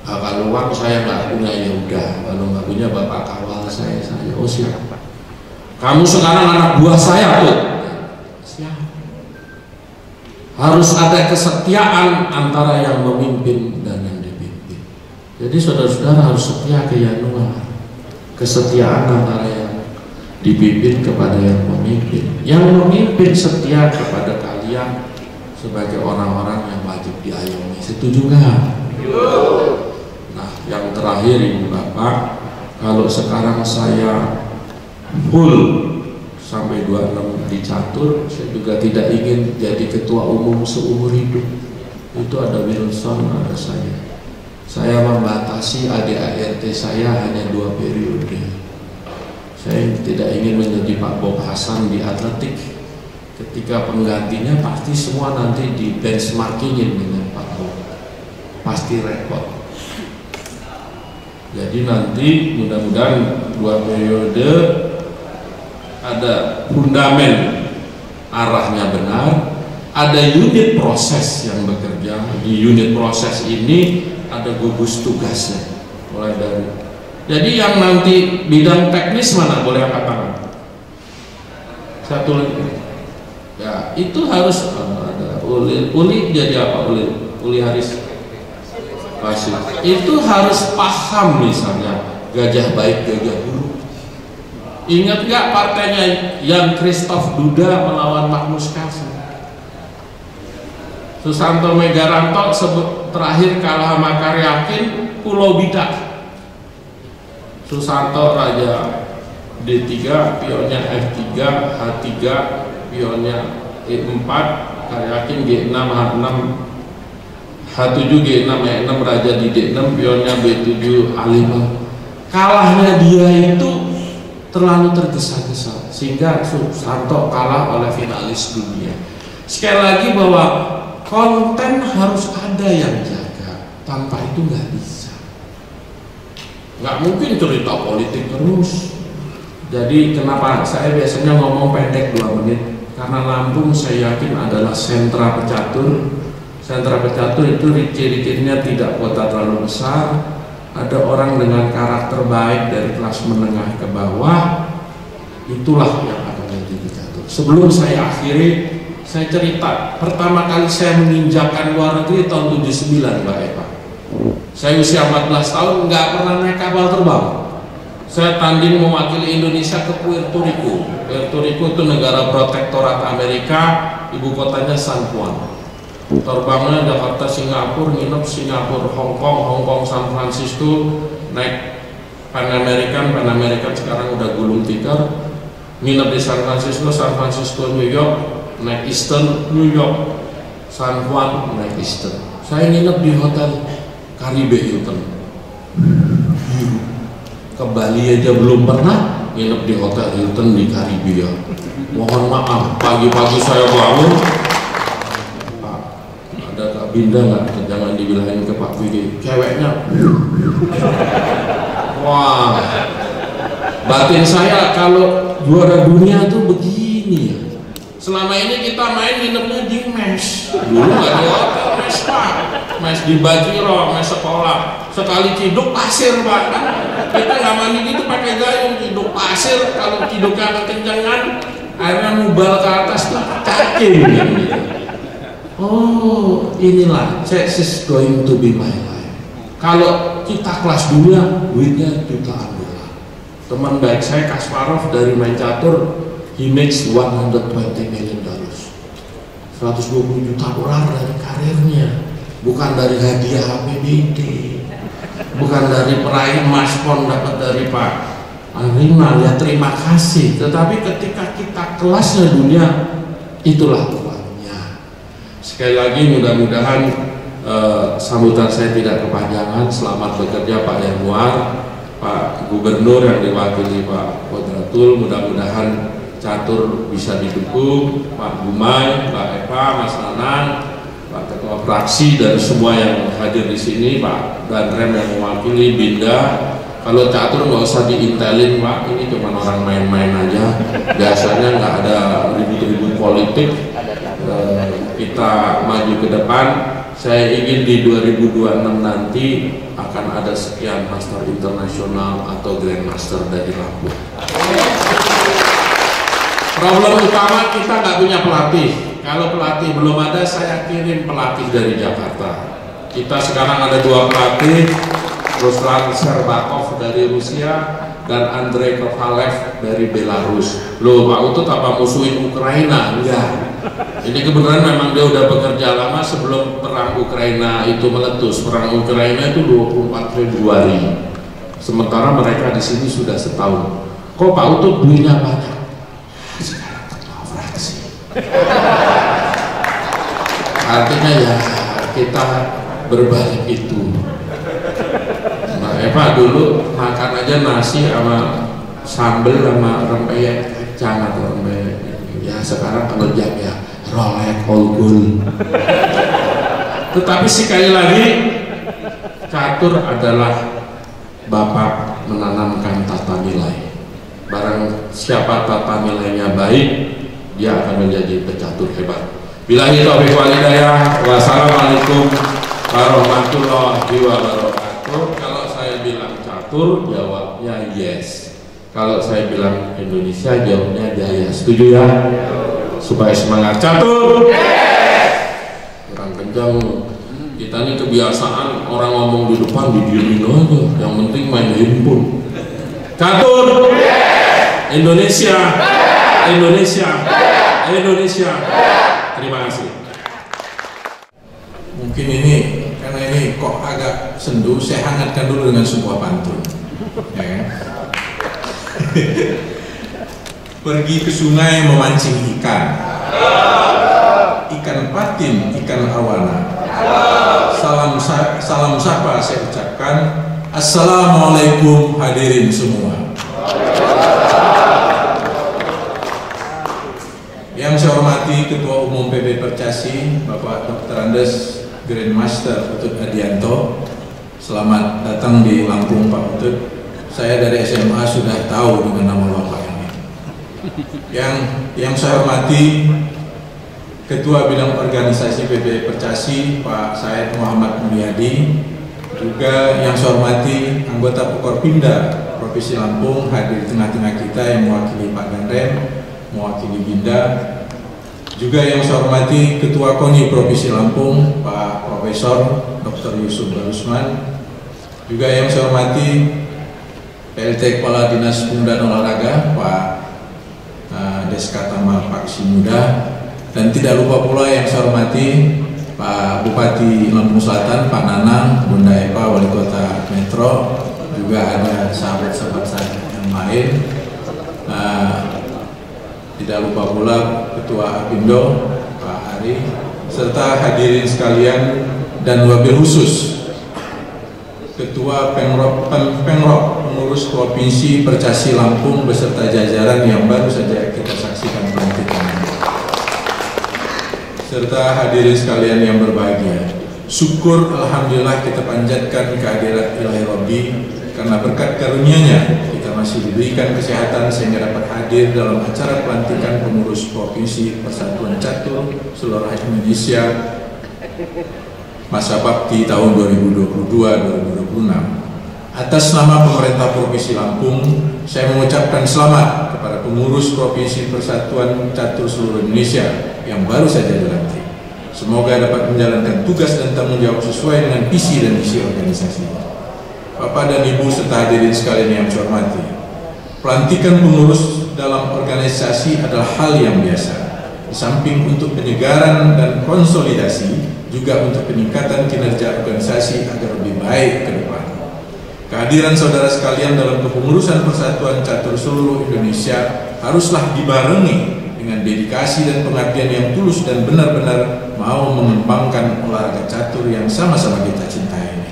Nah, kalau uang saya nggak punya ya udah. Kalau nggak punya Bapak kawal saya. Oh siap. Kamu sekarang anak buah saya tuh. Siap. Harus ada kesetiaan antara yang memimpin dan yang dipimpin. Jadi saudara-saudara harus setia ke Januar. Kesetiaan antara yang dipimpin kepada yang memimpin. Yang memimpin setia kepada kalian sebagai orang-orang yang wajib diayomi. Setuju nggak? Nah, yang terakhir Ibu Bapak, kalau sekarang saya full sampai 26 di catur, saya juga tidak ingin jadi ketua umum seumur hidup. Itu ada Wilson, ada saya. Saya membatasi ADART saya hanya 2 periode. Saya tidak ingin menjadi Pak Bob Hasan di atletik. Ketika penggantinya pasti semua nanti di benchmarkingin dengan Pak Bob. Pasti rekod. Jadi nanti mudah-mudahan 2 periode ada fundamen arahnya benar, ada unit proses yang bekerja. Di unit proses ini ada gugus tugasnya mulai dari. Jadi yang nanti bidang teknis mana boleh angkat tangan? 1 lagi. Ya itu harus ada Uli jadi apa Uli Haris? Masih. Itu harus paham misalnya gajah baik gajah buruk. Ingat nggak partainya yang Christoph Duda melawan Magnus Carlsen? Susanto Megaranto terakhir kalah sama Karyakin Pulau Bidak. Susanto raja D3, pionnya F3, H3, pionnya E4, Karyakin G6, H6, H7, G6, E6, raja di D6, pionnya B7, A5. Kalahnya dia itu terlalu tergesa-gesa sehingga Susanto kalah oleh finalis dunia. Sekali lagi bahwa konten harus ada yang jaga, tanpa itu nggak bisa. Nggak mungkin cerita politik terus. Jadi kenapa saya biasanya ngomong pendek 2 menit? Karena Lampung saya yakin adalah sentra pecatur. Sentra pecatur itu ciri-cirinya tidak kota terlalu besar. Ada orang dengan karakter baik dari kelas menengah ke bawah. Itulah yang akan menjadi pecatur. Sebelum saya akhiri, saya cerita, pertama kali saya menginjakan luar negeri tahun 79 Mbak Eva. Saya usia 14 tahun, nggak pernah naik kapal terbang. Saya tanding mewakili Indonesia ke Puerto Rico. Puerto Rico itu negara protektorat Amerika, ibu kotanya San Juan. Terbangnya Jakarta, Singapura, nginep Singapura, Hong Kong, San Francisco, naik Pan American sekarang udah gulung tikar, nginep di San Francisco, New York, naik Eastern, New York, San Juan, naik Eastern. Saya nginep di hotel Caribe Hilton. Ke Bali aja belum pernah nginep di hotel Hilton di Caribe. Mohon maaf, pagi-pagi saya bangun, Pak, ada Kak Binda nggak? Jangan dibilangin ke Pak Widi, ceweknya. Wah, batin saya kalau juara dunia tuh begini ya. Selama ini kita main nginepnya di mes. Dulu nggak di hotel, mes Pak. Mes di Bajiro, mes sekolah. Sekali ciduk pasir Pak. Kita nggak mandi gitu pakai gayung, ciduk pasir. Kalau ciduknya kekencangan, airnya mubal ke atas tuh cacing. Gitu. Oh, inilah sex is going to be my life. Kalau kita kelas dunia, duitnya jutaan dolar. Teman baik saya Kasparov dari main catur, he makes 120 million dollars, 120 juta dolar dari karirnya, bukan dari hadiah HPBD, bukan dari peraih emas pon dapat dari Pak Arima, ya terima kasih. Tetapi ketika kita kelasnya dunia, itulah uangnya. Sekali lagi mudah-mudahan sambutan saya tidak kepanjangan. Selamat bekerja Pak Yanuar, Pak Gubernur yang diwakili Pak Kodratul. Mudah-mudahan catur bisa didukung, Pak Gumai, Mbak Eva, Mas Nanang, Pak Ketua Fraksi dan semua yang hadir di sini, Pak Danrem yang mewakili, Binda. Kalau catur nggak usah diintelin Pak, ini cuma orang main-main aja. Biasanya nggak ada ribut-ribut politik. Kita maju ke depan. Saya ingin di 2026 nanti akan ada sekian Master Internasional atau Grandmaster dari Lampung. Problem utama kita nggak punya pelatih. Kalau pelatih belum ada, saya kirim pelatih dari Jakarta. Kita sekarang ada 2 pelatih, Ruslan Sherbakov dari Rusia dan Andrei Kovalev dari Belarus. Loh, Pak Utut apa musuhin Ukraina? Enggak. Ini kebenaran memang dia udah bekerja lama sebelum perang Ukraina itu meletus. Perang Ukraina itu 24 Februari. Sementara mereka di sini sudah setahun. Kok Pak Utut duitnya banyak? Sekarang ketua fraksi. Artinya ya kita berbalik itu. Mbak Eva dulu makan aja nasi sama sambel sama rempeyek kacang atau rempeyek. Ya sekarang kalau jam ya rolek olgul. Tetapi sekali lagi catur adalah bapak menanamkan tata nilai. Barang siapa tata nilainya baik, dia akan menjadi pecatur hebat. Billahi taufiq wal hidayah. Wassalamualaikum warahmatullahi wabarakatuh. Kalau saya bilang catur, jawabnya yes. Kalau saya bilang Indonesia, jawabnya jaya. Setuju ya? Supaya semangat catur. Kurang kencang. Kita ini kebiasaan orang ngomong di depan didiemin aja, yang penting main handphone. Catur, Indonesia, Indonesia, Indonesia. Terima kasih. Mungkin ini karena ini kok agak sendu, saya hangatkan dulu dengan sebuah pantun. Ya kan? Pergi ke sungai memancing ikan, ikan patin, ikan awana. Salam sapa saya ucapkan. Assalamualaikum hadirin semua. Yang saya hormati Ketua Umum PB Percasi, Bapak Dr. Andes Grandmaster Utut Adianto. Selamat datang di Lampung Pak Utut. Saya dari SMA sudah tahu dengan nama Bapak ini. Yang saya hormati Ketua Bidang Organisasi PB Percasi Pak Said Muhammad Mulyadi. Juga yang saya hormati anggota Forkopimda Provinsi Lampung hadir di tengah-tengah kita yang mewakili Pak Gandrem, mewakili Binda. Juga yang saya hormati Ketua KONI Provinsi Lampung Pak Profesor Dr. Yusuf Barusman. Juga yang saya hormati PLT Kepala Dinas Pemuda dan Olahraga Pak Deska Tamal Paksi Muda. Dan tidak lupa pula yang saya hormati Pak Bupati Lampung Selatan, Pak Nanang, Bunda Eva, Wali Kota Metro, juga ada sahabat-sahabat saya yang lain. Tidak lupa pula Ketua Apindo, Pak Ari, serta hadirin sekalian dan wabil khusus Ketua Pemprov Pengurus Provinsi Percasi Lampung beserta jajaran yang baru saja kita saksikan pelantikannya. Serta hadirin sekalian yang berbahagia, syukur alhamdulillah kita panjatkan kehadirat Ilahi Rabbi karena berkat karunia-Nya kita masih diberikan kesehatan sehingga dapat hadir dalam acara pelantikan pengurus Provinsi Persatuan Catur seluruh Indonesia masa bakti tahun 2022-2026. Atas nama pemerintah Provinsi Lampung, saya mengucapkan selamat kepada pengurus Provinsi Persatuan Catur seluruh Indonesia yang baru saja dilantik. Semoga dapat menjalankan tugas dan tanggung jawab sesuai dengan visi dan misi organisasi. Bapak dan Ibu serta hadirin sekalian yang saya hormati, pelantikan pengurus dalam organisasi adalah hal yang biasa. Di samping untuk penyegaran dan konsolidasi, juga untuk peningkatan kinerja organisasi agar lebih baik ke depan. Kehadiran saudara sekalian dalam kepengurusan Persatuan Catur seluruh Indonesia haruslah dibarengi dengan dedikasi dan pengabdian yang tulus dan benar-benar mau mengembangkan olahraga catur yang sama-sama kita cintai ini,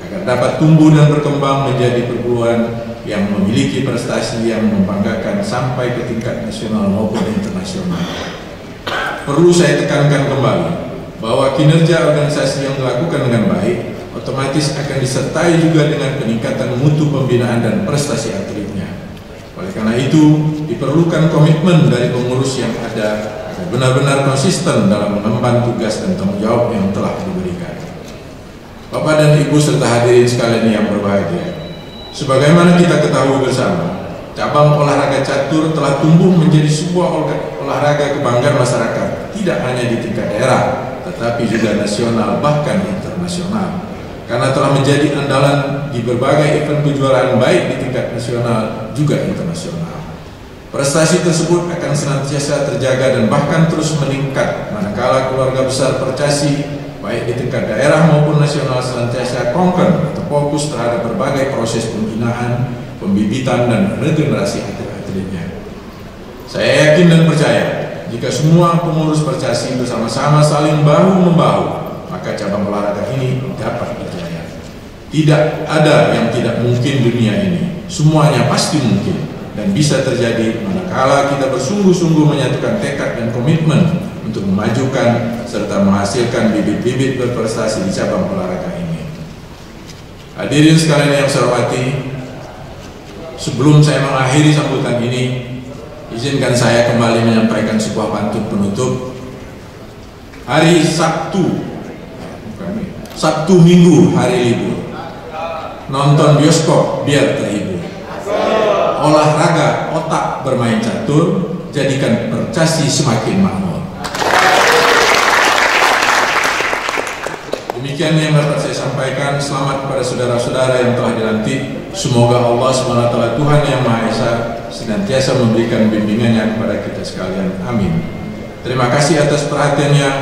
agar dapat tumbuh dan berkembang menjadi perguruan yang memiliki prestasi yang membanggakan sampai ke tingkat nasional maupun internasional. Perlu saya tekankan kembali bahwa kinerja organisasi yang dilakukan dengan baik otomatis akan disertai juga dengan peningkatan mutu pembinaan dan prestasi atletnya. Oleh karena itu, diperlukan komitmen dari pengurus yang ada agar benar-benar konsisten dalam mengemban tugas dan tanggung jawab yang telah diberikan. Bapak dan Ibu serta hadirin sekalian yang berbahagia, sebagaimana kita ketahui bersama, cabang olahraga catur telah tumbuh menjadi sebuah olahraga kebanggaan masyarakat, tidak hanya di tingkat daerah, tetapi juga nasional bahkan internasional. Karena telah menjadi andalan di berbagai event kejuaraan baik di tingkat nasional juga internasional. Prestasi tersebut akan senantiasa terjaga dan bahkan terus meningkat manakala keluarga besar Percasi baik di tingkat daerah maupun nasional senantiasa konkret atau fokus terhadap berbagai proses pembinaan, pembibitan dan regenerasi atlet-atletnya. Saya yakin dan percaya jika semua pengurus Percasi bersama-sama saling bahu-membahu, maka cabang olahraga ini dapat berjaya. Tidak ada yang tidak mungkin dunia ini, semuanya pasti mungkin dan bisa terjadi manakala kita bersungguh-sungguh menyatukan tekad dan komitmen untuk memajukan serta menghasilkan bibit-bibit berprestasi di cabang olahraga ini. Hadirin sekalian yang saya hormati, sebelum saya mengakhiri sambutan ini, izinkan saya kembali menyampaikan sebuah pantun penutup. Hari Sabtu Minggu hari libur, nonton bioskop biar terhibur, olahraga otak bermain catur, jadikan Percasi semakin makmur. Demikian Demikian yang dapat saya sampaikan. Selamat kepada saudara-saudara yang telah dilantik. Semoga Allah SWT Tuhan Yang Maha Esa senantiasa memberikan bimbingannya kepada kita sekalian. Amin. Terima kasih atas perhatiannya.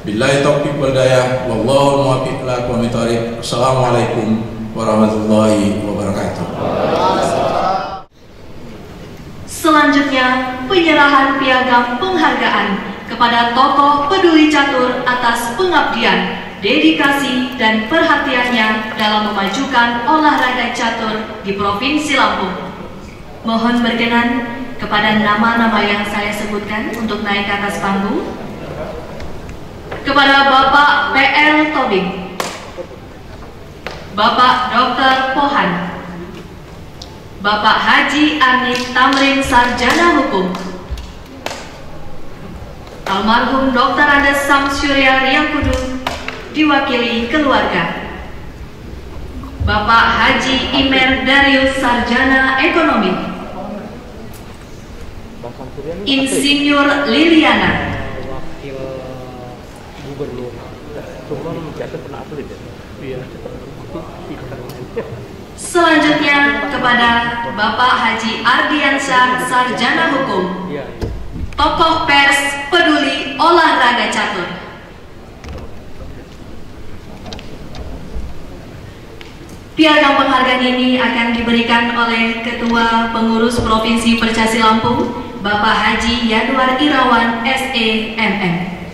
Billahi taufiq wal hidayah. Wallahu muwaffiq ila aqwamit thoriq. Assalamualaikum warahmatullahi wabarakatuh. Selanjutnya, penyerahan piagam penghargaan kepada tokoh peduli catur atas pengabdian, dedikasi, dan perhatiannya dalam memajukan olahraga catur di Provinsi Lampung. Mohon berkenan kepada nama-nama yang saya sebutkan untuk naik ke atas panggung. Kepada Bapak PL Tobing, Bapak Dr. Pohan, Bapak Haji Anif Tamrin Sarjana Hukum, Almarhum Dr. Andes Samsurya Riangkudu diwakili keluarga, Bapak Haji Imer Darius Sarjana Ekonomi, Insinyur Liliana, selanjutnya kepada Bapak Haji Ardiansyah Sarjana Hukum, tokoh pers peduli olahraga catur. Piagam penghargaan ini akan diberikan oleh Ketua Pengurus Provinsi Percasi Lampung, Bapak Haji Yanuar Irawan SE MM.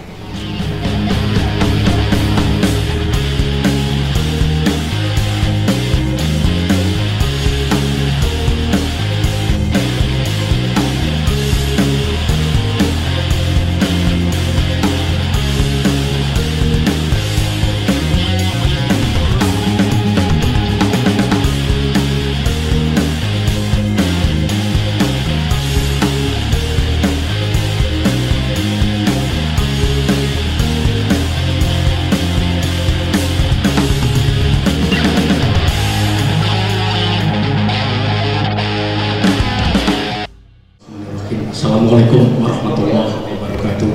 Assalamualaikum warahmatullahi wabarakatuh.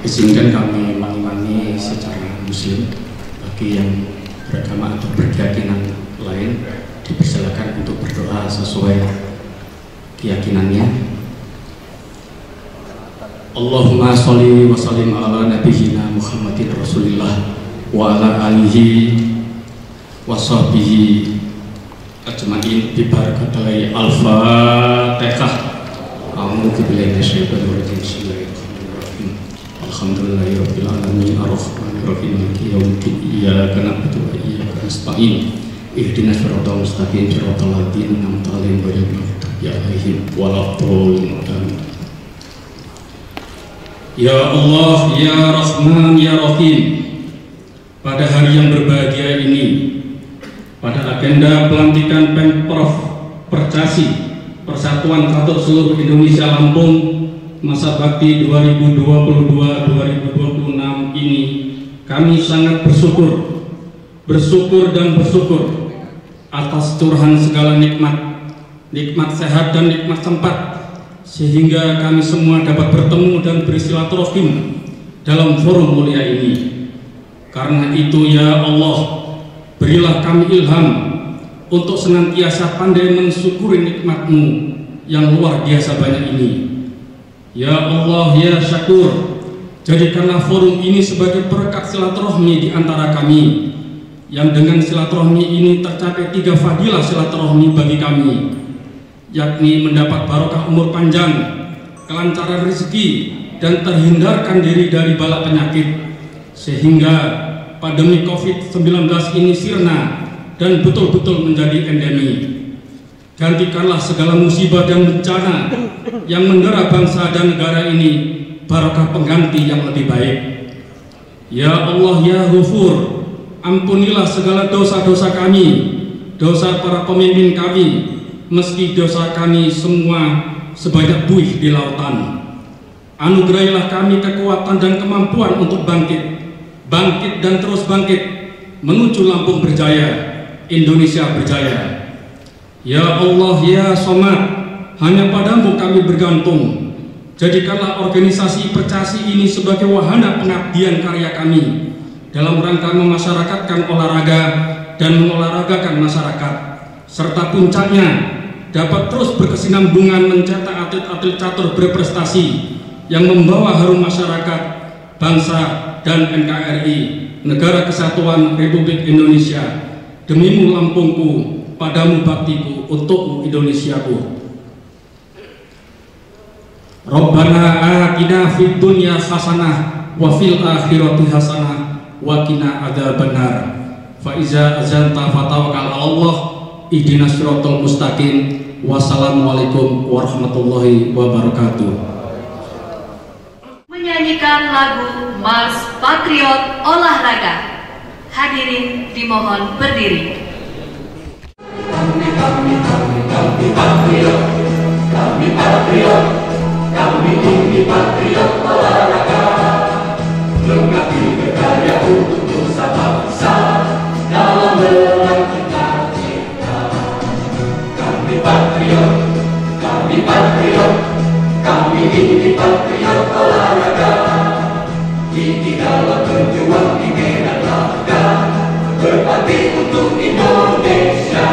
Izinkan kami mengimani secara muslim. Bagi yang beragama atau berkeyakinan lain dipersilakan untuk berdoa sesuai keyakinannya. Allahumma sholli wa sallim ala nabiyyina Muhammadin Rasulillah wa ala alihi wa sahbihi ajma'in bi barakatil al-Fatihah. A'udzu billahi minasyaitonir rajim. Bismillahirrahmanirrahim. Alhamdulillahirabbil alamin arrahmanir rahim maliki yaumiddin iyyaka na'budu wa iyyaka nasta'in ihdinas siratal mustaqim siratal ladzina an'amta 'alaihim ghairil maghdubi 'alaihim waladdallin. Ya Allah, ya Rahman, ya Rahim, pada hari yang berbahagia ini, pada agenda pelantikan Pemprov Percasi Persatuan Catur Seluruh Indonesia Lampung masa bakti 2022-2026 ini, kami sangat bersyukur atas curahan segala nikmat sehat dan nikmat sempat, sehingga kami semua dapat bertemu dan bersilaturahim dalam forum mulia ini. Karena itu ya Allah, berilah kami ilham untuk senantiasa pandai mensyukuri nikmat-Mu yang luar biasa banyak ini. Ya Allah, ya Syakur, jadikanlah forum ini sebagai berkat silaturahmi di antara kami, yang dengan silaturahmi ini tercapai 3 fadilah silaturahmi bagi kami, yakni mendapat barokah umur panjang, kelancaran rezeki, dan terhindarkan diri dari bala penyakit, sehingga pandemi COVID-19 ini sirna dan betul-betul menjadi endemi. Gantikanlah segala musibah dan bencana yang mendera bangsa dan negara ini barokah pengganti yang lebih baik. Ya Allah, ya Ghafur, ampunilah segala dosa-dosa kami, dosa para pemimpin kami, meski dosa kami semua sebanyak buih di lautan. Anugerahilah kami kekuatan dan kemampuan untuk bangkit dan terus bangkit menuju Lampung berjaya, Indonesia berjaya. Ya Allah, ya Somad, hanya padamu kami bergantung. Jadikanlah organisasi Percasi ini sebagai wahana pengabdian karya kami dalam rangka memasyarakatkan olahraga dan mengolahragakan masyarakat, serta puncaknya dapat terus berkesinambungan mencetak atlet-atlet catur berprestasi yang membawa harum masyarakat, bangsa, dan NKRI, Negara Kesatuan Republik Indonesia. Demimu Lampungku, padamu baktiku, untukmu Indonesiaku. Rabbana atina fid dunya hasanah wa fil akhirati hasanah wa qina adzabannar. Fa iza azanta fatawakkal 'ala Allah, ihdinas siratal mustaqim. Wassalamualaikum warahmatullahi wabarakatuh. Menyanyikan lagu Mars Patriot Olahraga. Hadirin dimohon berdiri. Kami patriot, kami patriot, kami ini patriot olahraga, mengabdi berkarya untuk nusa bangsa dalam meraih cita-cita. Kami patriot, kami patriot, kami ini patriot olahraga, gigi dalam berjuang di medan laga, berbakti untuk Indonesia.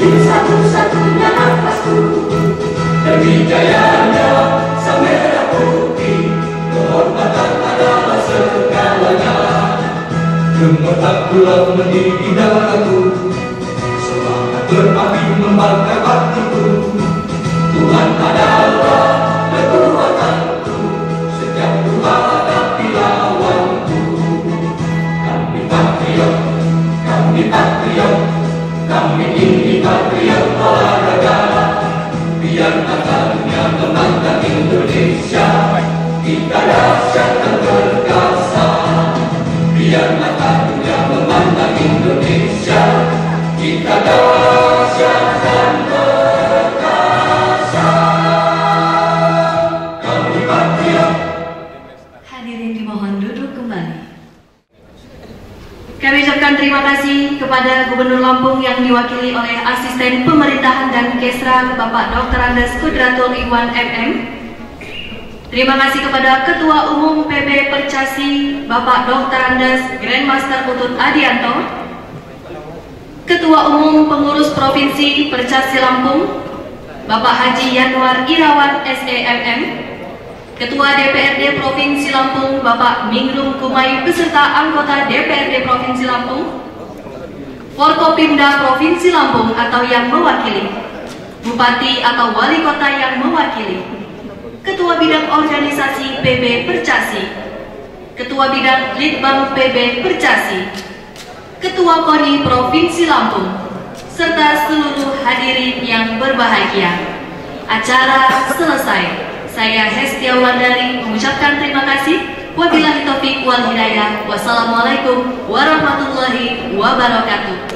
Satu-satunya nafasku demi jayanya sang merah putih, kehormatan adalah segalanya. Gemetar bulan mendidih dadaku, semangat berapi membakar hatiku. Tuhan adalah kekuatanku, sejak ku hadapi lawanku. Kami patriot, kami patriot, kami ini patriot olahraga, biar matanya memandang Indonesia, kita dahsyat dan perkasa. Biar matanya memandang Indonesia, kita dahsyat dan perkasa. Kami patriot. Hadirin dimohon duduk kembali. Kami ucapkan terima kasih kepada Gubernur Lampung yang diwakili oleh Asisten Pemerintahan dan Kesra Bapak Dr. Andes Kudratul Ikhwan MM. Terima kasih kepada Ketua Umum PB Percasi Bapak Dr. Andes Grandmaster Utut Adianto, Ketua Umum Pengurus Provinsi Percasi Lampung Bapak Haji Yanwar Irawan SEMM, Ketua DPRD Provinsi Lampung Bapak Mingrum Kumayu beserta anggota DPRD Provinsi Lampung, Forkopimda Provinsi Lampung atau yang mewakili, Bupati atau Wali Kota yang mewakili, Ketua Bidang Organisasi PB Percasi, Ketua Bidang Litbang PB Percasi, Ketua KONI Provinsi Lampung, serta seluruh hadirin yang berbahagia. Acara selesai. Saya Hestia Wulandari mengucapkan terima kasih. Wabillahi taufiq wal hidayah. Wassalamualaikum warahmatullahi wabarakatuh.